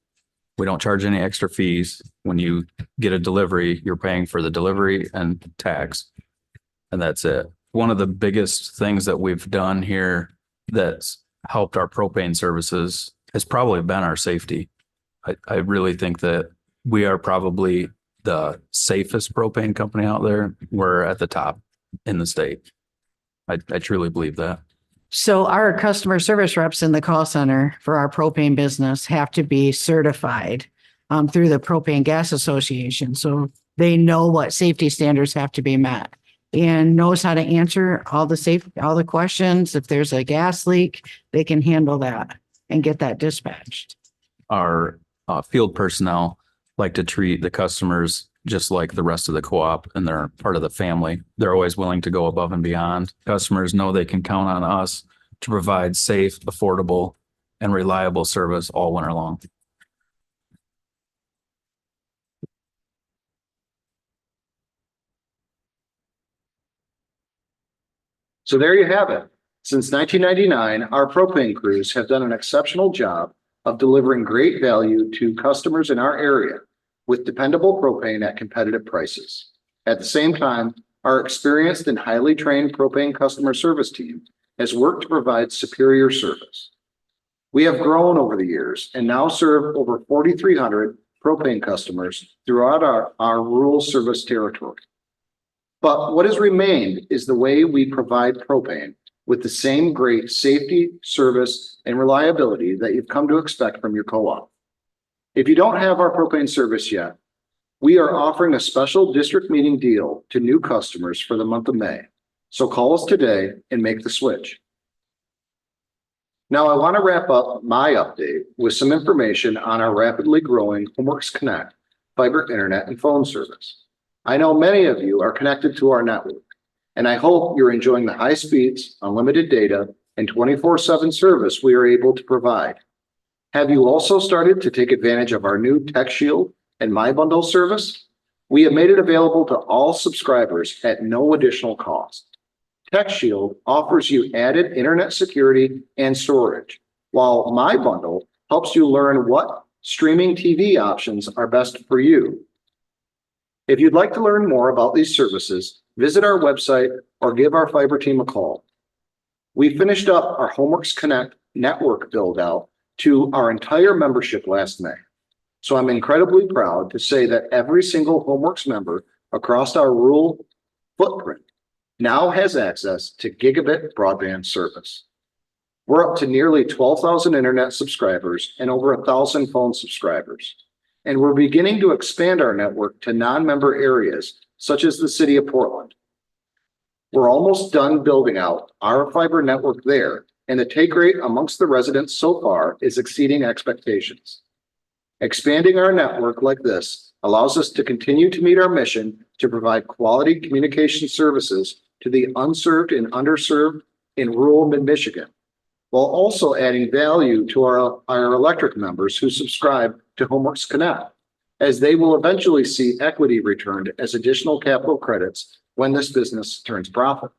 We don't charge any extra fees. When you get a delivery, you're paying for the delivery and tax, and that's it. One of the biggest things that we've done here that's helped our propane services has probably been our safety. I really think that we are probably the safest propane company out there. We're at the top in the state. I truly believe that. So our customer service reps in the call center for our propane business have to be certified through the Propane Gas Association. So they know what safety standards have to be met and knows how to answer all the questions. If there's a gas leak, they can handle that and get that dispatched. Our field personnel like to treat the customers just like the rest of the co-op, and they're part of the family. They're always willing to go above and beyond. Customers know they can count on us to provide safe, affordable, and reliable service all winter long. So there you have it. Since 1999, our propane crews have done an exceptional job of delivering great value to customers in our area with dependable propane at competitive prices. At the same time, our experienced and highly trained propane customer service team has worked to provide superior service. We have grown over the years and now serve over 4,300 propane customers throughout our rural service territory. But what has remained is the way we provide propane with the same great safety, service, and reliability that you've come to expect from your co-op. If you don't have our propane service yet, we are offering a special district meeting deal to new customers for the month of May. So call us today and make the switch. Now I want to wrap up my update with some information on our rapidly growing Homeworks Connect fiber internet and phone service. I know many of you are connected to our network, and I hope you're enjoying the high speeds, unlimited data, and 24/7 service we are able to provide. Have you also started to take advantage of our new TechShield and MyBundle service? We have made it available to all subscribers at no additional cost. TechShield offers you added internet security and storage, while MyBundle helps you learn what streaming TV options are best for you. If you'd like to learn more about these services, visit our website or give our fiber team a call. We finished up our Homeworks Connect network build out to our entire membership last May. So I'm incredibly proud to say that every single Homeworks member across our rural footprint now has access to gigabit broadband service. We're up to nearly 12,000 internet subscribers and over 1,000 phone subscribers. And we're beginning to expand our network to non-member areas, such as the city of Portland. We're almost done building out our fiber network there, and the take rate amongst the residents so far is exceeding expectations. Expanding our network like this allows us to continue to meet our mission to provide quality communication services to the unserved and underserved in rural mid-Michigan, while also adding value to our electric members who subscribe to Homeworks Connect, as they will eventually see equity returned as additional capital credits when this business turns profit.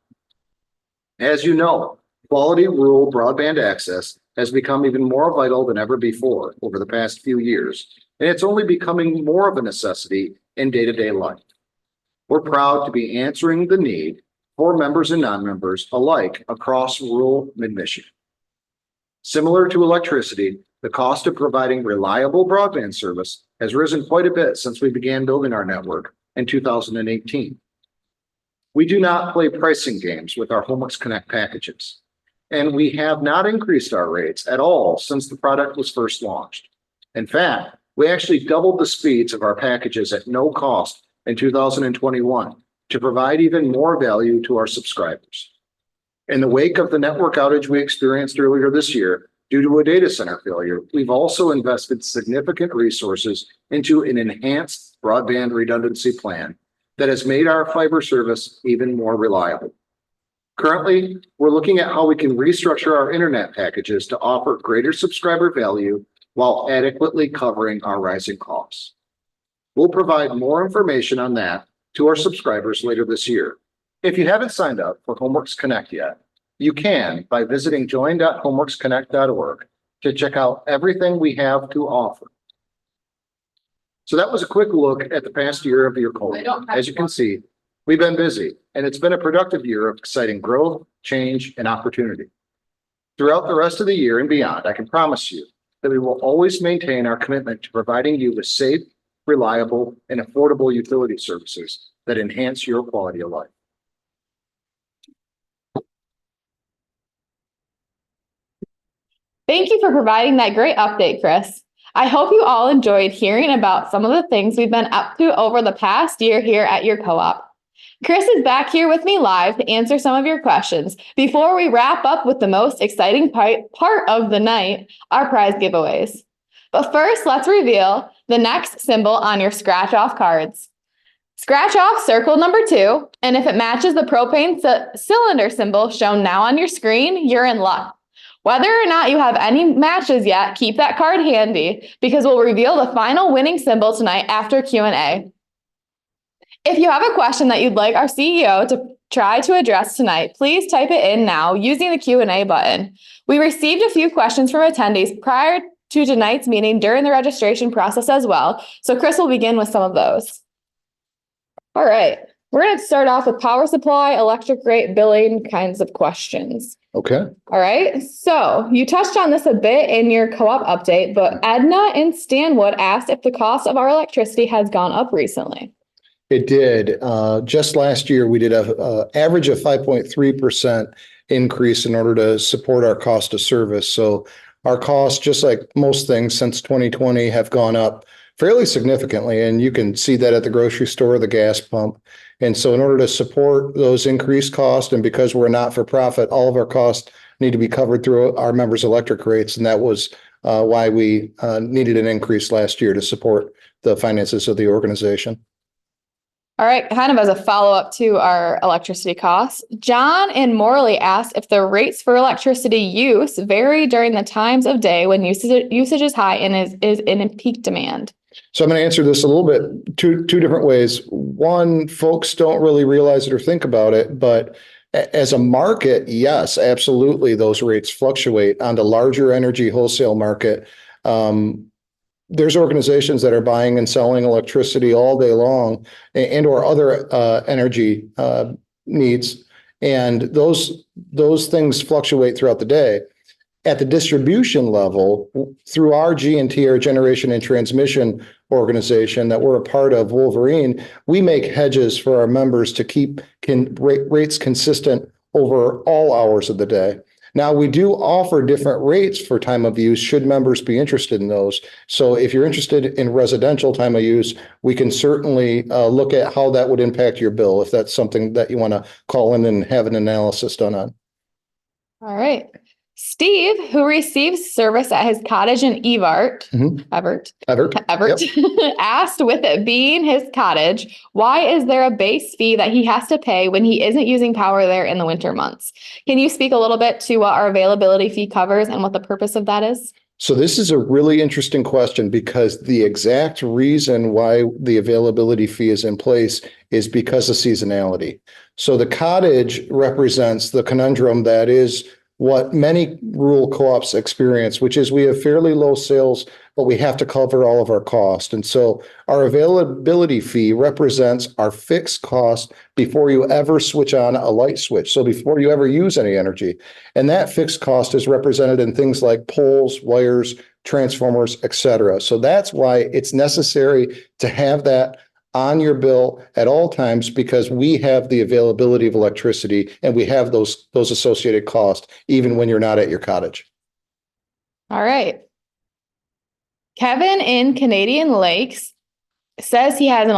As you know, quality rural broadband access has become even more vital than ever before over the past few years, and it's only becoming more of a necessity in day-to-day life. We're proud to be answering the need for members and non-members alike across rural mid-Michigan. Similar to electricity, the cost of providing reliable broadband service has risen quite a bit since we began building our network in 2018. We do not play pricing games with our Homeworks Connect packages, and we have not increased our rates at all since the product was first launched. In fact, we actually doubled the speeds of our packages at no cost in 2021 to provide even more value to our subscribers. In the wake of the network outage we experienced earlier this year due to a data center failure, we've also invested significant resources into an enhanced broadband redundancy plan that has made our fiber service even more reliable. Currently, we're looking at how we can restructure our internet packages to offer greater subscriber value while adequately covering our rising costs. We'll provide more information on that to our subscribers later this year. If you haven't signed up for Homeworks Connect yet, you can by visiting join.homeworksconnect.org to check out everything we have to offer. So that was a quick look at the past year of your co-op. As you can see, we've been busy, and it's been a productive year of exciting growth, change, and opportunity. Throughout the rest of the year and beyond, I can promise you that we will always maintain our commitment to providing you with safe, reliable, and affordable utility services that enhance your quality of life. Thank you for providing that great update, Chris. I hope you all enjoyed hearing about some of the things we've been up to over the past year here at your co-op. Chris is back here with me live to answer some of your questions before we wrap up with the most exciting part of the night, our prize giveaways. But first, let's reveal the next symbol on your scratch-off cards. Scratch off circle number 2, and if it matches the propane cylinder symbol shown now on your screen, you're in luck. Whether or not you have any matches yet, keep that card handy because we'll reveal the final winning symbol tonight after Q&A. If you have a question that you'd like our CEO to try to address tonight, please type it in now using the Q&A button. We received a few questions from attendees prior to tonight's meeting during the registration process as well, so Chris will begin with some of those. All right, we're going to start off with power supply, electric rate, billing kinds of questions. Okay. All right. So you touched on this a bit in your co-op update, but Edna in Stanwood asked if the cost of our electricity has gone up recently. It did. Just last year, we did a average of 5.3% increase in order to support our cost of service. So our costs, just like most things since 2020, have gone up fairly significantly. And you can see that at the grocery store, the gas pump. And so in order to support those increased costs, and because we're not for profit, all of our costs need to be covered through our members' electric rates. And that was why we needed an increase last year to support the finances of the organization. All right, kind of as a follow-up to our electricity costs, John in Morley asked if the rates for electricity use vary during the times of day when usage is high and is in peak demand. So I'm going to answer this a little bit two different ways. One, folks don't really realize it or think about it, but as a market, yes, absolutely, those rates fluctuate. On the larger energy wholesale market, there's organizations that are buying and selling electricity all day long and or other energy needs. And those things fluctuate throughout the day. At the distribution level, through our G&T, our generation and transmission organization that we're a part of, Wolverine, we make hedges for our members to keep rates consistent over all hours of the day. Now, we do offer different rates for time of use should members be interested in those. So if you're interested in residential time of use, we can certainly look at how that would impact your bill if that's something that you want to call in and have an analysis done on. All right. Steve, who receives service at his cottage in Everett, Everett. asked, with it being his cottage, why is there a base fee that he has to pay when he isn't using power there in the winter months? Can you speak a little bit to what our availability fee covers and what the purpose of that is? So this is a really interesting question because the exact reason why the availability fee is in place is because of seasonality. So the cottage represents the conundrum that is what many rural co-ops experience, which is we have fairly low sales, but we have to cover all of our costs. And so our availability fee represents our fixed cost before you ever switch on a light switch. So before you ever use any energy. And that fixed cost is represented in things like poles, wires, transformers, et cetera. So that's why it's necessary to have that on your bill at all times, because we have the availability of electricity and we have those associated costs, even when you're not at your cottage. All right. Kevin in Canadian Lakes says he has an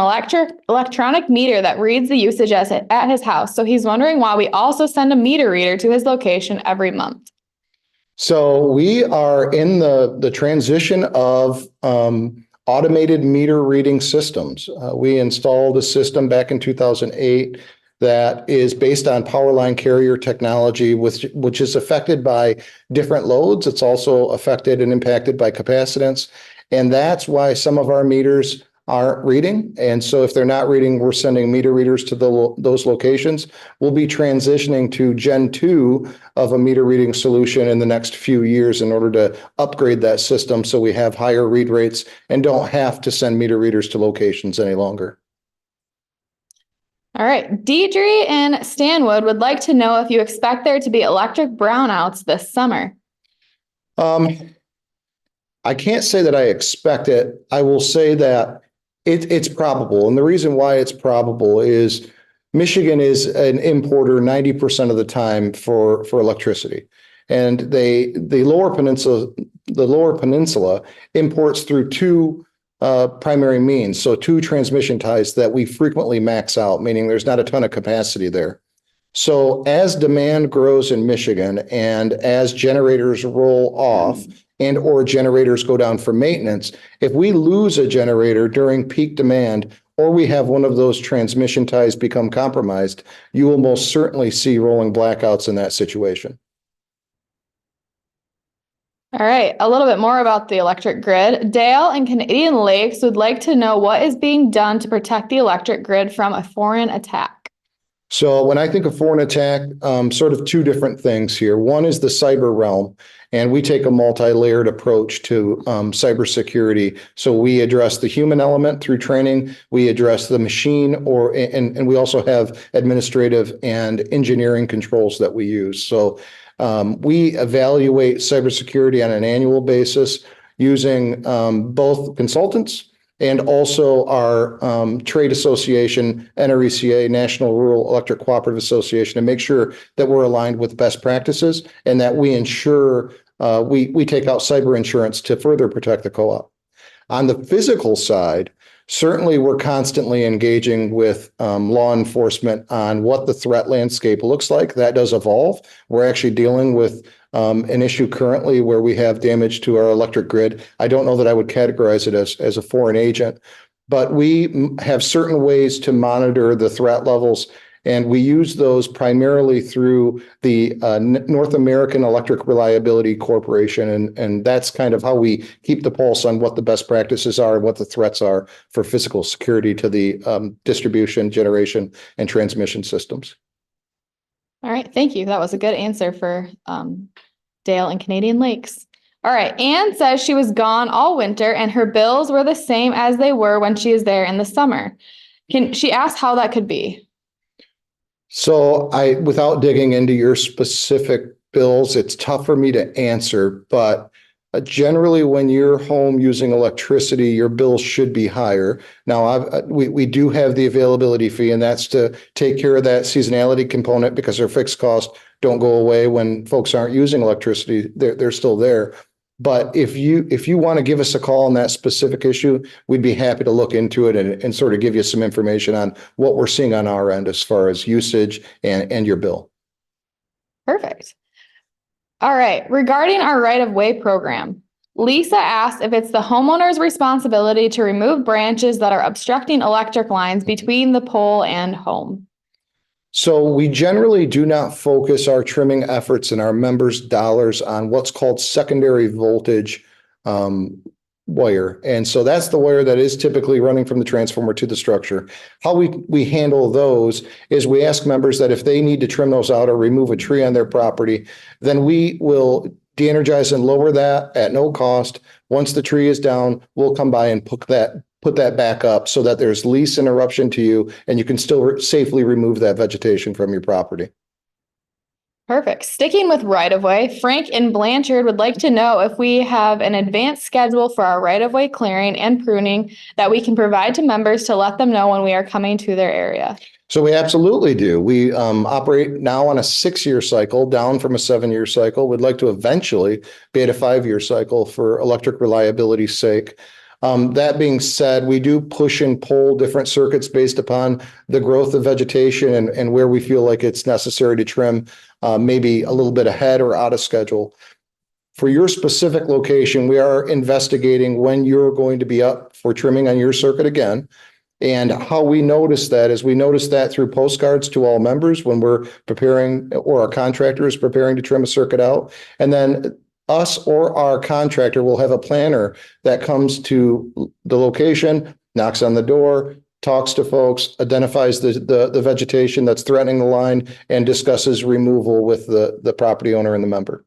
electronic meter that reads the usage at his house. So he's wondering why we also send a meter reader to his location every month. So we are in the transition of automated meter reading systems. We installed a system back in 2008 that is based on power line carrier technology, which is affected by different loads. It's also affected and impacted by capacitance. And that's why some of our meters aren't reading. And so if they're not reading, we're sending meter readers to those locations. We'll be transitioning to Gen 2 of a meter reading solution in the next few years in order to upgrade that system so we have higher read rates and don't have to send meter readers to locations any longer. All right. Deidre in Stanwood would like to know if you expect there to be electric brownouts this summer. I can't say that I expect it. I will say that it's probable. And the reason why it's probable is Michigan is an importer 90% of the time for electricity. And the lower peninsula imports through two primary means. So two transmission ties that we frequently max out, meaning there's not a ton of capacity there. So as demand grows in Michigan and as generators roll off and or generators go down for maintenance, if we lose a generator during peak demand or we have one of those transmission ties become compromised, you will most certainly see rolling blackouts in that situation. All right, a little bit more about the electric grid. Dale in Canadian Lakes would like to know what is being done to protect the electric grid from a foreign attack. So when I think of foreign attack, sort of two different things here. One is the cyber realm, and we take a multi-layered approach to cybersecurity. So we address the human element through training, we address the machine, and we also have administrative and engineering controls that we use. So we evaluate cybersecurity on an annual basis using both consultants and also our trade association, NRECA, National Rural Electric Cooperative Association, to make sure that we're aligned with best practices and that we ensure we take out cyber insurance to further protect the co-op. On the physical side, certainly we're constantly engaging with law enforcement on what the threat landscape looks like. That does evolve. We're actually dealing with an issue currently where we have damage to our electric grid. I don't know that I would categorize it as a foreign agent, but we have certain ways to monitor the threat levels, and we use those primarily through the North American Electric Reliability Corporation, and that's kind of how we keep the pulse on what the best practices are and what the threats are for physical security to the distribution, generation, and transmission systems. All right, thank you. That was a good answer for Dale and Canadian Lakes. All right. Anne says she was gone all winter and her bills were the same as they were when she is there in the summer. She asked how that could be. So without digging into your specific bills, it's tough for me to answer, but generally when you're home using electricity, your bills should be higher. Now, we do have the availability fee, and that's to take care of that seasonality component because our fixed costs don't go away when folks aren't using electricity. They're still there. But if you want to give us a call on that specific issue, we'd be happy to look into it and sort of give you some information on what we're seeing on our end as far as usage and your bill. Perfect. All right. Regarding our right-of-way program, Lisa asked if it's the homeowner's responsibility to remove branches that are obstructing electric lines between the pole and home. So we generally do not focus our trimming efforts and our members' dollars on what's called secondary voltage wire. And so that's the wire that is typically running from the transformer to the structure. How we handle those is we ask members that if they need to trim those out or remove a tree on their property, then we will de-energize and lower that at no cost. Once the tree is down, we'll come by and put that back up so that there's least interruption to you and you can still safely remove that vegetation from your property. Perfect. Sticking with right-of-way, Frank in Blanchard would like to know if we have an advanced schedule for our right-of-way clearing and pruning that we can provide to members to let them know when we are coming to their area. So we absolutely do. We operate now on a 6-year cycle, down from a 7-year cycle. We'd like to eventually be at a 5-year cycle for electric reliability's sake. That being said, we do push and pull different circuits based upon the growth of vegetation and where we feel like it's necessary to trim, maybe a little bit ahead or out of schedule. For your specific location, we are investigating when you're going to be up for trimming on your circuit again. And how we notice that is we notice that through postcards to all members when we're preparing or our contractor is preparing to trim a circuit out. And then us or our contractor will have a planner that comes to the location, knocks on the door, talks to folks, identifies the vegetation that's threatening the line, and discusses removal with the property owner and the member.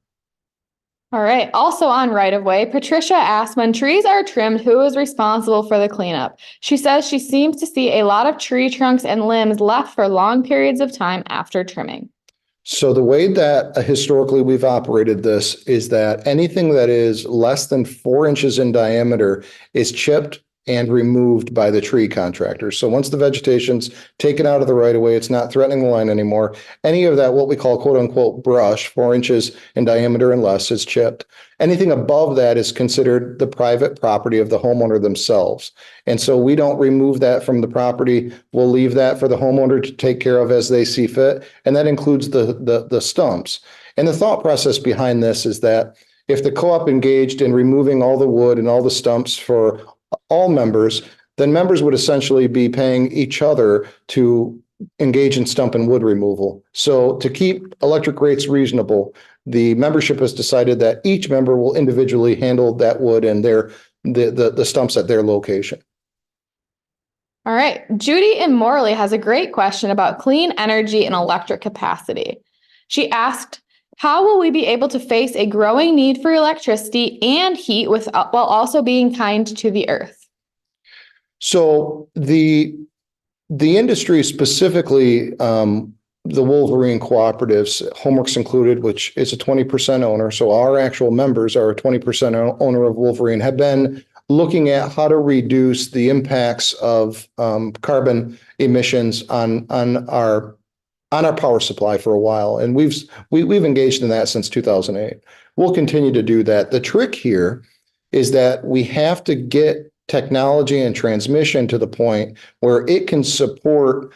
All right. Also on right-of-way, Patricia asked when trees are trimmed, who is responsible for the cleanup? She says she seems to see a lot of tree trunks and limbs left for long periods of time after trimming. So the way that historically we've operated this is that anything that is less than 4 inches in diameter is chipped and removed by the tree contractor. So once the vegetation's taken out of the right of way, it's not threatening the line anymore. Any of that, what we call quote unquote brush, 4 inches in diameter and less, is chipped. Anything above that is considered the private property of the homeowner themselves. And so we don't remove that from the property. We'll leave that for the homeowner to take care of as they see fit. And that includes the stumps. And the thought process behind this is that if the co-op engaged in removing all the wood and all the stumps for all members, then members would essentially be paying each other to engage in stump and wood removal. So to keep electric rates reasonable, the membership has decided that each member will individually handle that wood and the stumps at their location. All right. Judy in Morley has a great question about clean energy and electric capacity. She asked, how will we be able to face a growing need for electricity and heat while also being kind to the earth? So the industry, specifically the Wolverine cooperatives, Homeworks included, which is a 20% owner. So our actual members are a 20% owner of Wolverine, have been looking at how to reduce the impacts of carbon emissions on our power supply for a while. And we've engaged in that since 2008. We'll continue to do that. The trick here is that we have to get technology and transmission to the point where it can support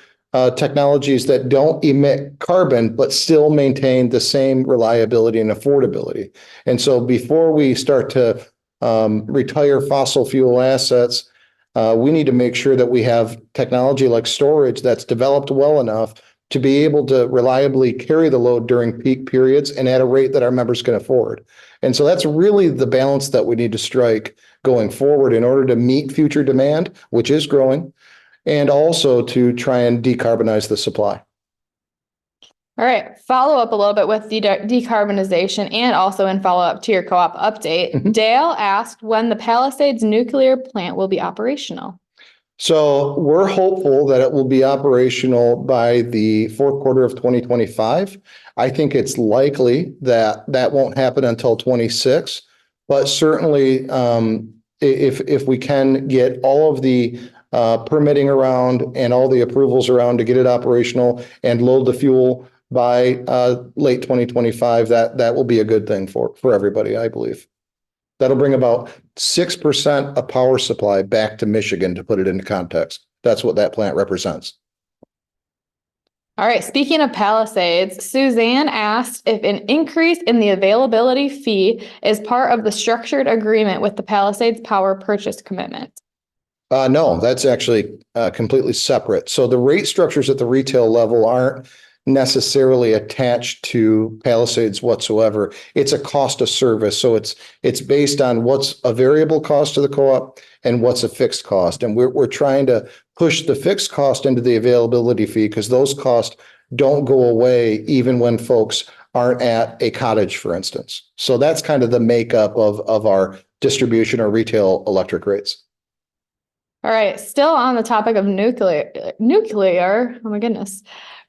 technologies that don't emit carbon, but still maintain the same reliability and affordability. And so before we start to retire fossil fuel assets, we need to make sure that we have technology like storage that's developed well enough to be able to reliably carry the load during peak periods and at a rate that our members can afford. And so that's really the balance that we need to strike going forward in order to meet future demand, which is growing, and also to try and decarbonize the supply. All right, follow up a little bit with decarbonization and also in follow up to your co-op update. Mhm. Dale asked when the Palisades nuclear plant will be operational. So we're hopeful that it will be operational by the fourth quarter of 2025. I think it's likely that that won't happen until 26, but certainly if we can get all of the permitting around and all the approvals around to get it operational and load the fuel by late 2025, that will be a good thing for everybody, I believe. That'll bring about 6% of power supply back to Michigan, to put it into context. That's what that plant represents. All right, speaking of Palisades, Suzanne asked if an increase in the availability fee is part of the structured agreement with the Palisades Power purchase commitment. No, that's actually completely separate. So the rate structures at the retail level aren't necessarily attached to Palisades whatsoever. It's a cost of service. So it's based on what's a variable cost to the co-op and what's a fixed cost. And we're trying to push the fixed cost into the availability fee because those costs don't go away even when folks aren't at a cottage, for instance. So that's kind of the makeup of our distribution or retail electric rates. All right, still on the topic of nuclear, oh my goodness.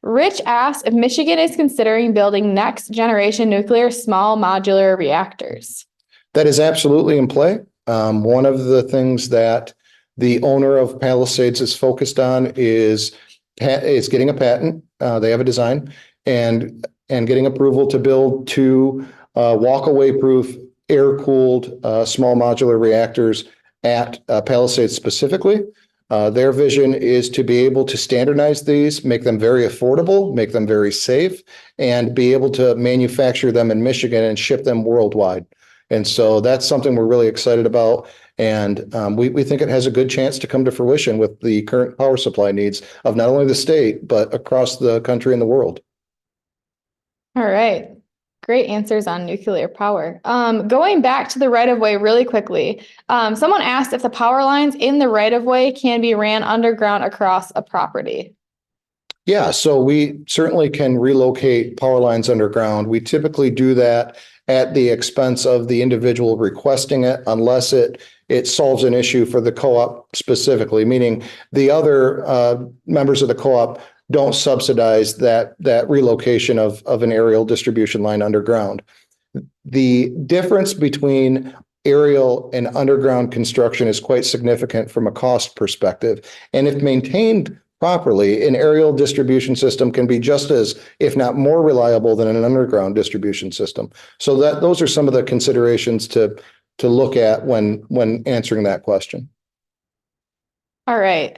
Rich asked if Michigan is considering building next generation nuclear small modular reactors. That is absolutely in play. One of the things that the owner of Palisades is focused on is getting a patent. They have a design and getting approval to build two walk-away proof air-cooled small modular reactors at Palisades specifically. Their vision is to be able to standardize these, make them very affordable, make them very safe, and be able to manufacture them in Michigan and ship them worldwide. And so that's something we're really excited about. And we think it has a good chance to come to fruition with the current power supply needs of not only the state, but across the country and the world. All right. Great answers on nuclear power. Going back to the right-of-way really quickly. Someone asked if the power lines in the right-of-way can be ran underground across a property. Yeah, so we certainly can relocate power lines underground. We typically do that at the expense of the individual requesting it, unless it solves an issue for the co-op specifically, meaning the other members of the co-op don't subsidize that relocation of an aerial distribution line underground. The difference between aerial and underground construction is quite significant from a cost perspective. And if maintained properly, an aerial distribution system can be just as, if not more reliable than an underground distribution system. So those are some of the considerations to look at when answering that question. All right.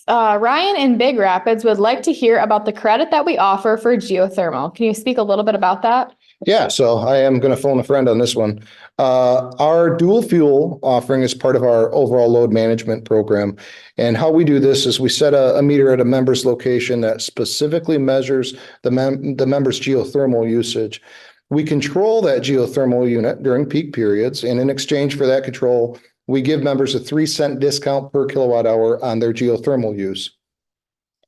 Ryan in Big Rapids would like to hear about the credit that we offer for geothermal. Can you speak a little bit about that? Yeah, so I am going to phone a friend on this one. Our dual fuel offering is part of our overall load management program. And how we do this is we set a meter at a member's location that specifically measures the member's geothermal usage. We control that geothermal unit during peak periods, and in exchange for that control, we give members a 3-cent discount per kilowatt hour on their geothermal use.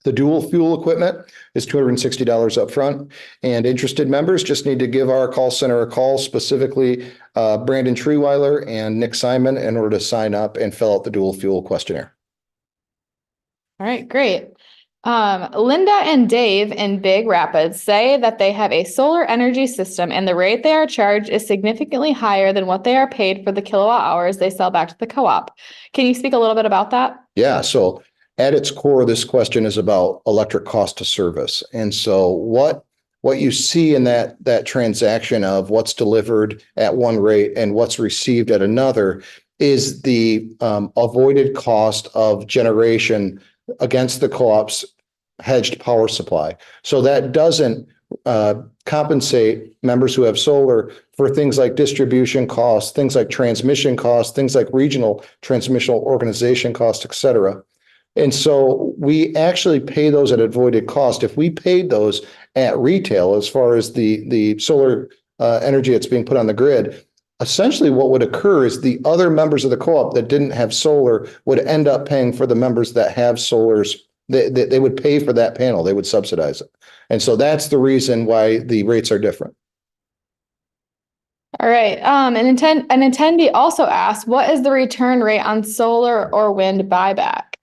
The dual fuel equipment is $260 upfront, and interested members just need to give our call center a call, specifically Brandon Treeweiler and Nick Simon, in order to sign up and fill out the dual fuel questionnaire. All right, great. Linda and Dave in Big Rapids say that they have a solar energy system and the rate they are charged is significantly higher than what they are paid for the kilowatt hours they sell back to the co-op. Can you speak a little bit about that? Yeah, so at its core, this question is about electric cost to service. And so what you see in that transaction of what's delivered at one rate and what's received at another is the avoided cost of generation against the co-op's hedged power supply. So that doesn't compensate members who have solar for things like distribution costs, things like transmission costs, things like regional transmission organization costs, et cetera. And so we actually pay those at avoided cost. If we paid those at retail, as far as the solar energy that's being put on the grid, essentially what would occur is the other members of the co-op that didn't have solar would end up paying for the members that have solar's They would pay for that panel. They would subsidize it. And so that's the reason why the rates are different. All right, an attendee also asked, what is the return rate on solar or wind buyback?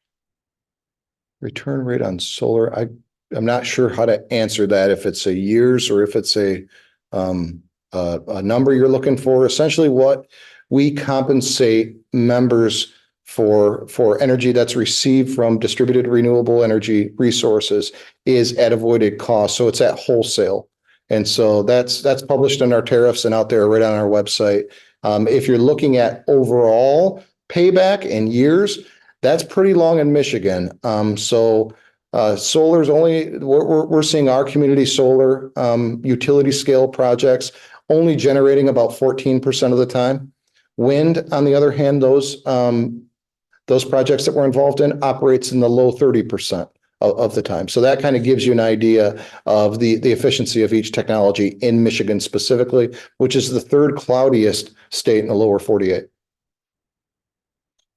Return rate on solar, I'm not sure how to answer that, if it's a years or if it's a number you're looking for. Essentially, what we compensate members for energy that's received from distributed renewable energy resources is at avoided cost. So it's at wholesale. And so that's published in our tariffs and out there right on our website. If you're looking at overall payback in years, that's pretty long in Michigan. Solar's only, we're seeing our community solar utility scale projects only generating about 14% of the time. Wind, on the other hand, those projects that we're involved in operates in the low 30% of the time. So that kind of gives you an idea of the efficiency of each technology in Michigan specifically, which is the third cloudiest state in the lower 48.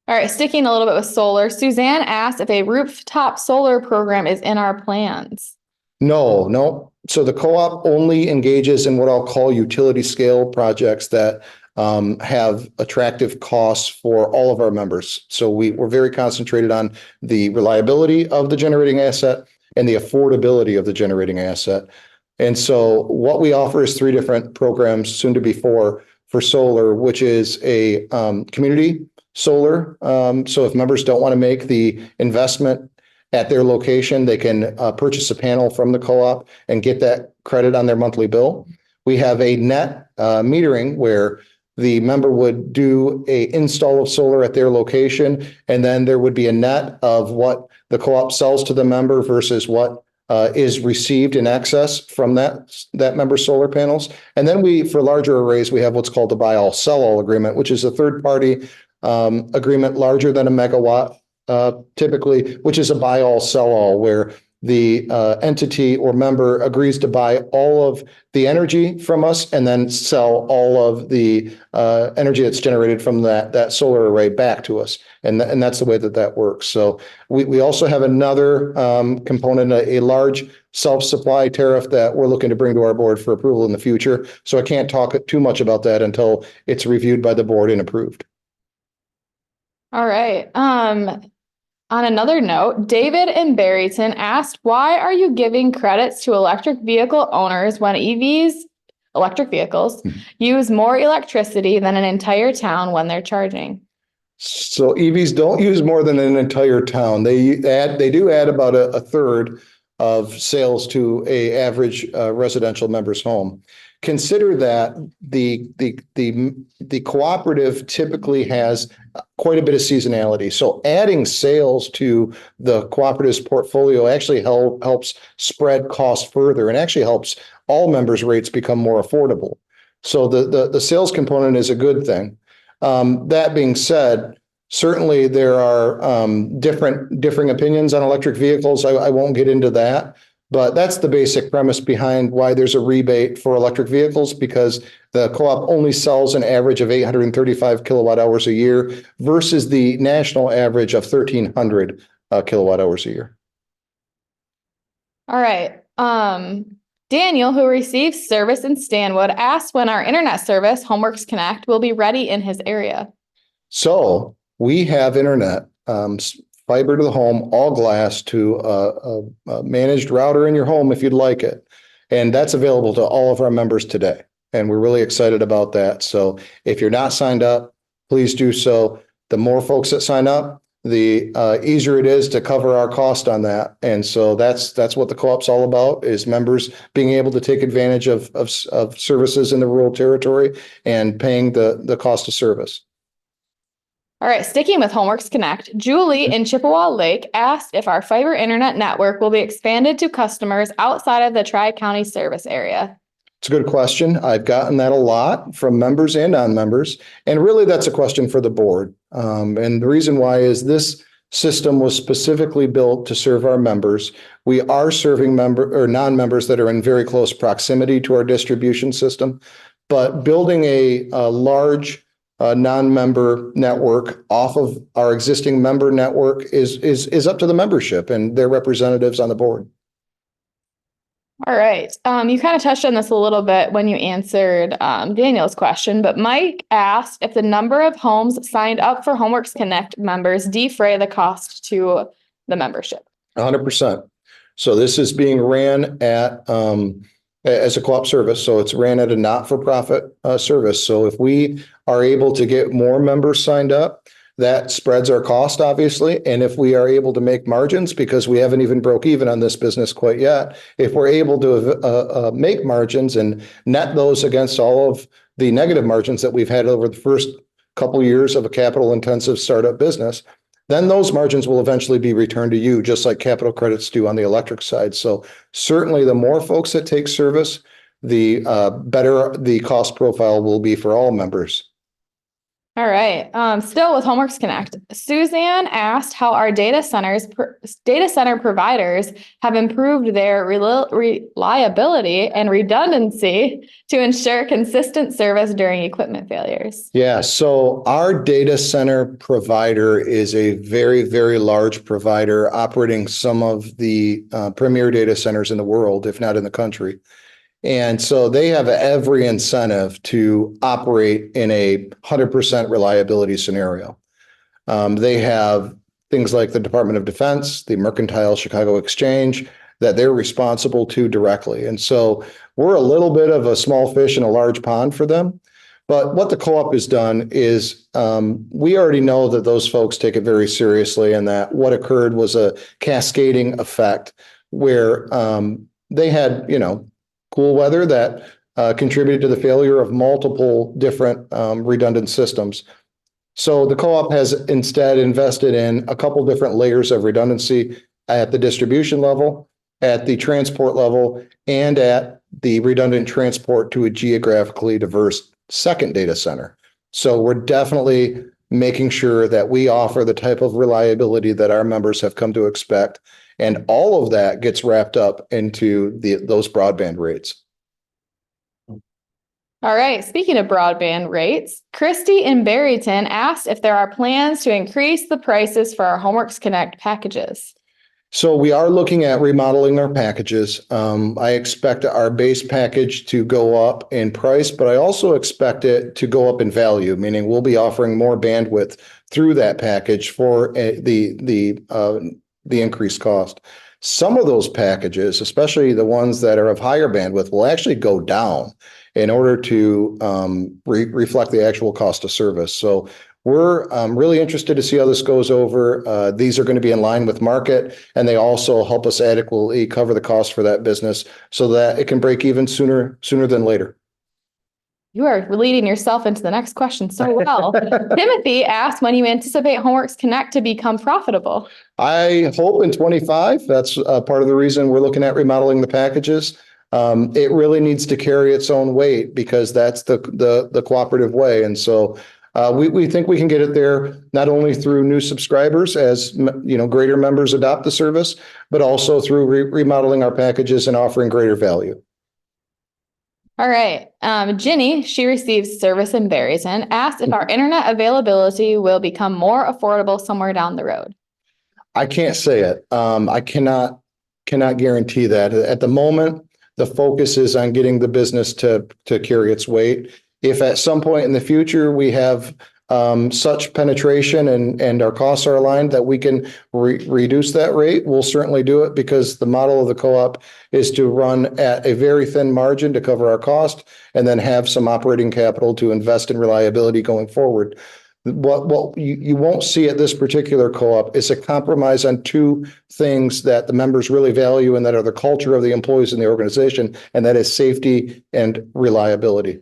All right, sticking a little bit with solar, Suzanne asked if a rooftop solar program is in our plans. No. So the co-op only engages in what I'll call utility scale projects that have attractive costs for all of our members. So we're very concentrated on the reliability of the generating asset and the affordability of the generating asset. And so what we offer is 3 different programs, soon to be 4, for solar, which is a community solar. So if members don't want to make the investment at their location, they can purchase a panel from the co-op and get that credit on their monthly bill. We have a net metering where the member would do a install of solar at their location, and then there would be a net of what the co-op sells to the member versus what is received in excess from that member's solar panels. And then for larger arrays, we have what's called the buy all sell all agreement, which is a third party agreement larger than a megawatt, typically, which is a buy all sell all, where the entity or member agrees to buy all of the energy from us and then sell all of the energy that's generated from that solar array back to us. And that's the way that works. So we also have another component, a large self-supply tariff that we're looking to bring to our board for approval in the future. So I can't talk too much about that until it's reviewed by the board and approved. All right. On another note, David in Barryton asked, why are you giving credits to electric vehicle owners when electric vehicles, use more electricity than an entire town when they're charging? So EVs don't use more than an entire town. They do add about a third of sales to a average residential member's home. Consider that the cooperative typically has quite a bit of seasonality. So adding sales to the cooperative's portfolio actually helps spread costs further and actually helps all members' rates become more affordable. So the sales component is a good thing. That being said, certainly there are differing opinions on electric vehicles. I won't get into that. But that's the basic premise behind why there's a rebate for electric vehicles, because the co-op only sells an average of 835 kilowatt hours a year versus the national average of 1,300 kilowatt hours a year. All right. Daniel, who receives service in Stanwood, asked when our internet service, Homeworks Connect, will be ready in his area. So we have internet, fiber to the home, all glass, to a managed router in your home if you'd like it. And that's available to all of our members today. And we're really excited about that. So if you're not signed up, please do so. The more folks that sign up, the easier it is to cover our cost on that. And so that's what the co-op's all about, is members being able to take advantage of services in the rural territory and paying the cost of service. All right, sticking with Homeworks Connect, Julie in Chippewa Lake asked if our fiber internet network will be expanded to customers outside of the Tri-County service area. It's a good question. I've gotten that a lot from members and non-members, and really that's a question for the board. And the reason why is this system was specifically built to serve our members. We are serving non-members that are in very close proximity to our distribution system, but building a large non-member network off of our existing member network is up to the membership and their representatives on the board. All right. You kind of touched on this a little bit when you answered Daniel's question, but Mike asked if the number of homes signed up for Homeworks Connect members defray the cost to the membership. 100%. So this is being ran at as a co-op service. So it's ran at a not-for-profit service. So if we are able to get more members signed up, that spreads our cost, obviously. And if we are able to make margins, because we haven't even broke even on this business quite yet, if we're able to make margins and net those against all of the negative margins that we've had over the first couple years of a capital-intensive startup business, then those margins will eventually be returned to you, just like capital credits do on the electric side. So certainly the more folks that take service, the better the cost profile will be for all members. All right. Still with Homeworks Connect, Suzanne asked how our data center providers have improved their reliability and redundancy to ensure consistent service during equipment failures. Yeah, so our data center provider is a very, very large provider operating some of the premier data centers in the world, if not in the country. And so they have every incentive to operate in a 100% reliability scenario. They have things like the Department of Defense, the Mercantile Chicago Exchange, that they're responsible to directly. And so we're a little bit of a small fish in a large pond for them. But what the co-op has done is we already know that those folks take it very seriously, and that what occurred was a cascading effect where they had, cool weather that contributed to the failure of multiple different redundant systems. So the co-op has instead invested in a couple different layers of redundancy at the distribution level, at the transport level, and at the redundant transport to a geographically diverse second data center. So we're definitely making sure that we offer the type of reliability that our members have come to expect. And all of that gets wrapped up into those broadband rates. All right. Speaking of broadband rates, Christy in Barryton asked if there are plans to increase the prices for our Homeworks Connect packages. So we are looking at remodeling our packages. I expect our base package to go up in price, but I also expect it to go up in value, meaning we'll be offering more bandwidth through that package for the increased cost. Some of those packages, especially the ones that are of higher bandwidth, will actually go down in order to reflect the actual cost of service. So we're really interested to see how this goes over. These are going to be in line with market, and they also help us adequately cover the cost for that business so that it can break even sooner than later. You are leading yourself into the next question so well. Timothy asked when you anticipate Homeworks Connect to become profitable. I hope in 25. That's part of the reason we're looking at remodeling the packages. It really needs to carry its own weight because that's the cooperative way. And so we think we can get it there not only through new subscribers as greater members adopt the service, but also through remodeling our packages and offering greater value. All right. Ginny, she receives service in Barryton, asked if our internet availability will become more affordable somewhere down the road. I can't say it. I cannot guarantee that. At the moment, the focus is on getting the business to carry its weight. If at some point in the future we have such penetration and our costs are aligned that we can reduce that rate, we'll certainly do it, because the model of the co-op is to run at a very thin margin to cover our cost and then have some operating capital to invest in reliability going forward. What you won't see at this particular co-op is a compromise on two things that the members really value and that are the culture of the employees in the organization, and that is safety and reliability.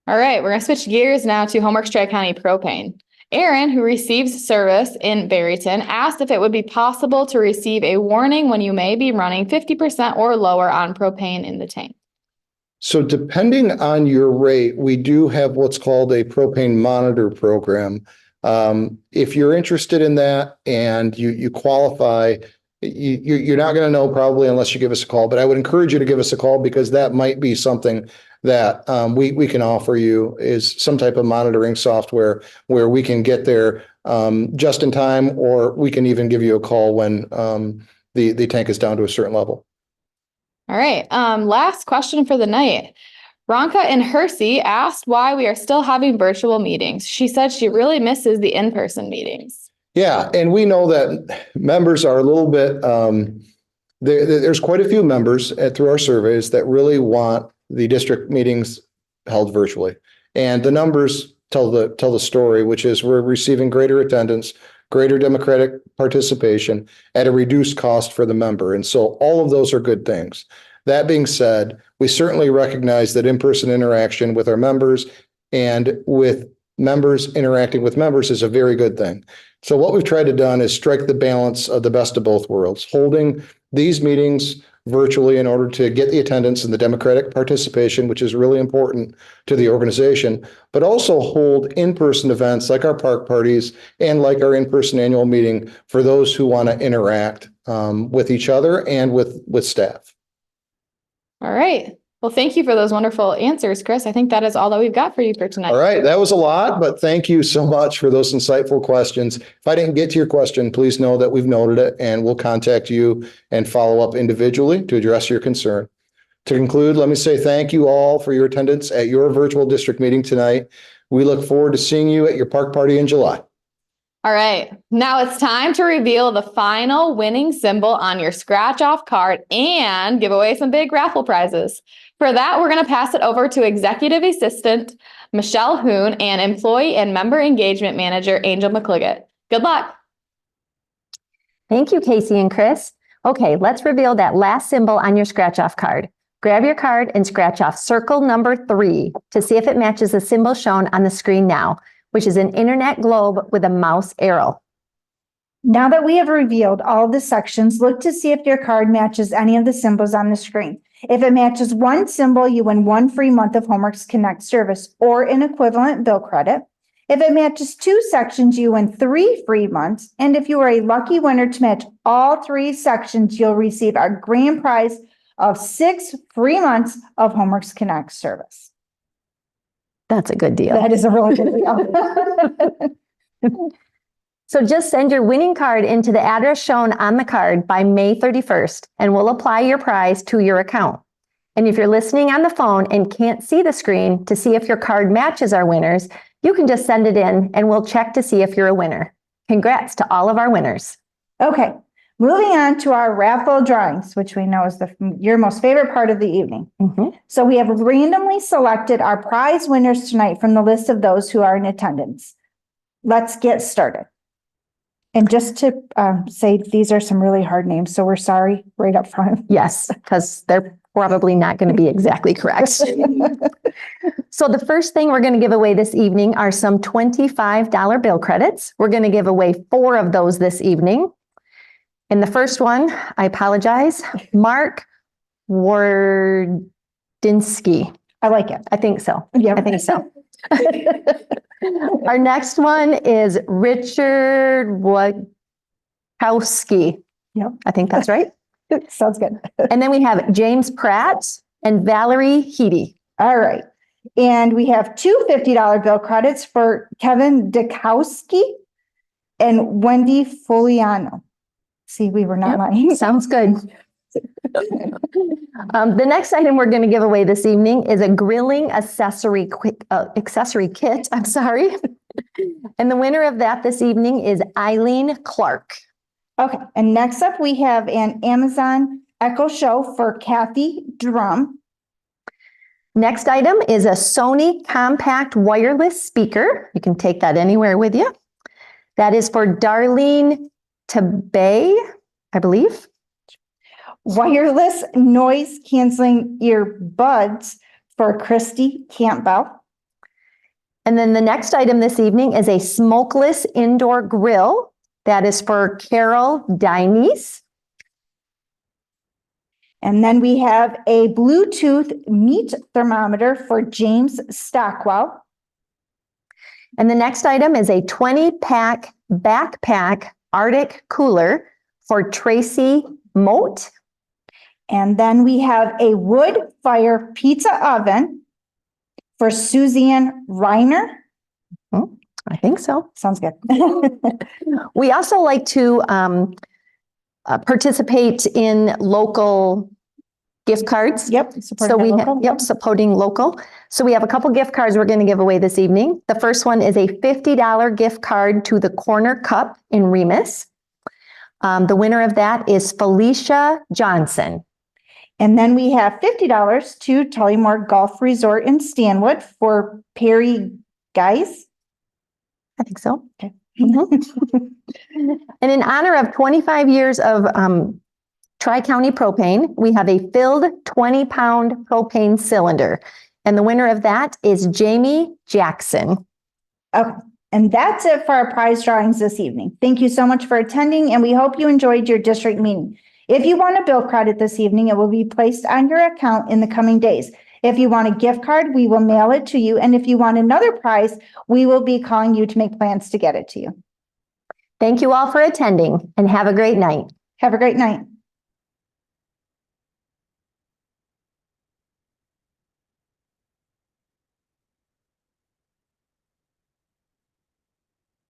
All right, we're going to switch gears now to Homeworks Tri-County Propane. Aaron, who receives service in Barryton, asked if it would be possible to receive a warning when you may be running 50% or lower on propane in the tank. So depending on your rate, we do have what's called a propane monitor program. If you're interested in that and you qualify, you're not going to know probably unless you give us a call, but I would encourage you to give us a call, because that might be something that we can offer you is some type of monitoring software where we can get there just in time, or we can even give you a call when the tank is down to a certain level. All right. Last question for the night. Ronka in Hersey asked why we are still having virtual meetings. She said she really misses the in-person meetings. Yeah, and we know that members are a little bit, there's quite a few members through our surveys that really want the district meetings held virtually. And the numbers tell the story, which is we're receiving greater attendance, greater democratic participation at a reduced cost for the member. And so all of those are good things. That being said, we certainly recognize that in-person interaction with our members and with members interacting with members is a very good thing. So what we've tried to done is strike the balance of the best of both worlds, holding these meetings virtually in order to get the attendance and the democratic participation, which is really important to the organization, but also hold in-person events like our park parties and like our in-person annual meeting for those who want to interact with each other and with staff. All right. Well, thank you for those wonderful answers, Chris. I think that is all that we've got for you for tonight. All right. That was a lot, but thank you so much for those insightful questions. If I didn't get to your question, please know that we've noted it and we'll contact you and follow up individually to address your concern. To conclude, let me say thank you all for your attendance at your virtual district meeting tonight. We look forward to seeing you at your park party in July. All right. Now it's time to reveal the final winning symbol on your scratch off card and give away some big raffle prizes. For that, we're going to pass it over to Executive Assistant Michelle Hoon and Employee and Member Engagement Manager Angel McCliggett. Good luck. Thank you, Casey and Chris. Okay, let's reveal that last symbol on your scratch off card. Grab your card and scratch off circle number 3 to see if it matches the symbol shown on the screen now, which is an internet globe with a mouse arrow. Now that we have revealed all of the sections, look to see if your card matches any of the symbols on the screen. If it matches one symbol, you win 1 free month of Homeworks Connect service or an equivalent bill credit. If it matches 2 sections, you win 3 free months. And if you are a lucky winner to match all 3 sections, you'll receive our grand prize of 6 free months of Homeworks Connect service. That's a good deal. That is a really good deal. So just send your winning card into the address shown on the card by May 31st, and we'll apply your prize to your account. And if you're listening on the phone and can't see the screen to see if your card matches our winners, you can just send it in and we'll check to see if you're a winner. Congrats to all of our winners. Okay, moving on to our raffle drawings, which we know is your most favorite part of the evening. So we have randomly selected our prize winners tonight from the list of those who are in attendance. Let's get started. And just to say, these are some really hard names, so we're sorry right up front. Yes, because they're probably not going to be exactly correct. So the first thing we're going to give away this evening are some $25 bill credits. We're going to give away 4 of those this evening. And the first one, I apologize, Mark Wardinsky. I like it. I think so. Yeah, I think so. Our next one is Richard Wojtkowski. Yep. I think that's right. Sounds good. And then we have James Pratt and Valerie Heedy. All right. And we have 2 $50 bill credits for Kevin Dukowski and Wendy Foliano. See, we were not lying. Sounds good. The next item we're going to give away this evening is a grilling accessory kit. I'm sorry. And the winner of that this evening is Eileen Clark. Okay. And next up, we have an Amazon Echo Show for Kathy Drum. Next item is a Sony compact wireless speaker. You can take that anywhere with you. That is for Darlene Tabay, I believe. Wireless noise canceling earbuds for Christy Campbell. And then the next item this evening is a smokeless indoor grill. That is for Carol Dinies. And then we have a Bluetooth meat thermometer for James Stockwell. And the next item is a 20-pack backpack Arctic cooler for Tracy Moat. And then we have a wood fire pizza oven for Suzanne Reiner. I think so. Sounds good. We also like to participate in local gift cards. Yep. So we have, supporting local. So we have a couple gift cards we're going to give away this evening. The first one is a $50 gift card to the Corner Cup in Remus. The winner of that is Felicia Johnson. And then we have $50 to Tullymore Golf Resort in Stanwood for Perry Guys. I think so. Okay. And in honor of 25 years of Tri-County Propane, we have a filled 20-pound propane cylinder. And the winner of that is Jamie Jackson. Okay. And that's it for our prize drawings this evening. Thank you so much for attending, and we hope you enjoyed your district meeting. If you want a bill credit this evening, it will be placed on your account in the coming days. If you want a gift card, we will mail it to you. And if you want another prize, we will be calling you to make plans to get it to you. Thank you all for attending and have a great night. Have a great night.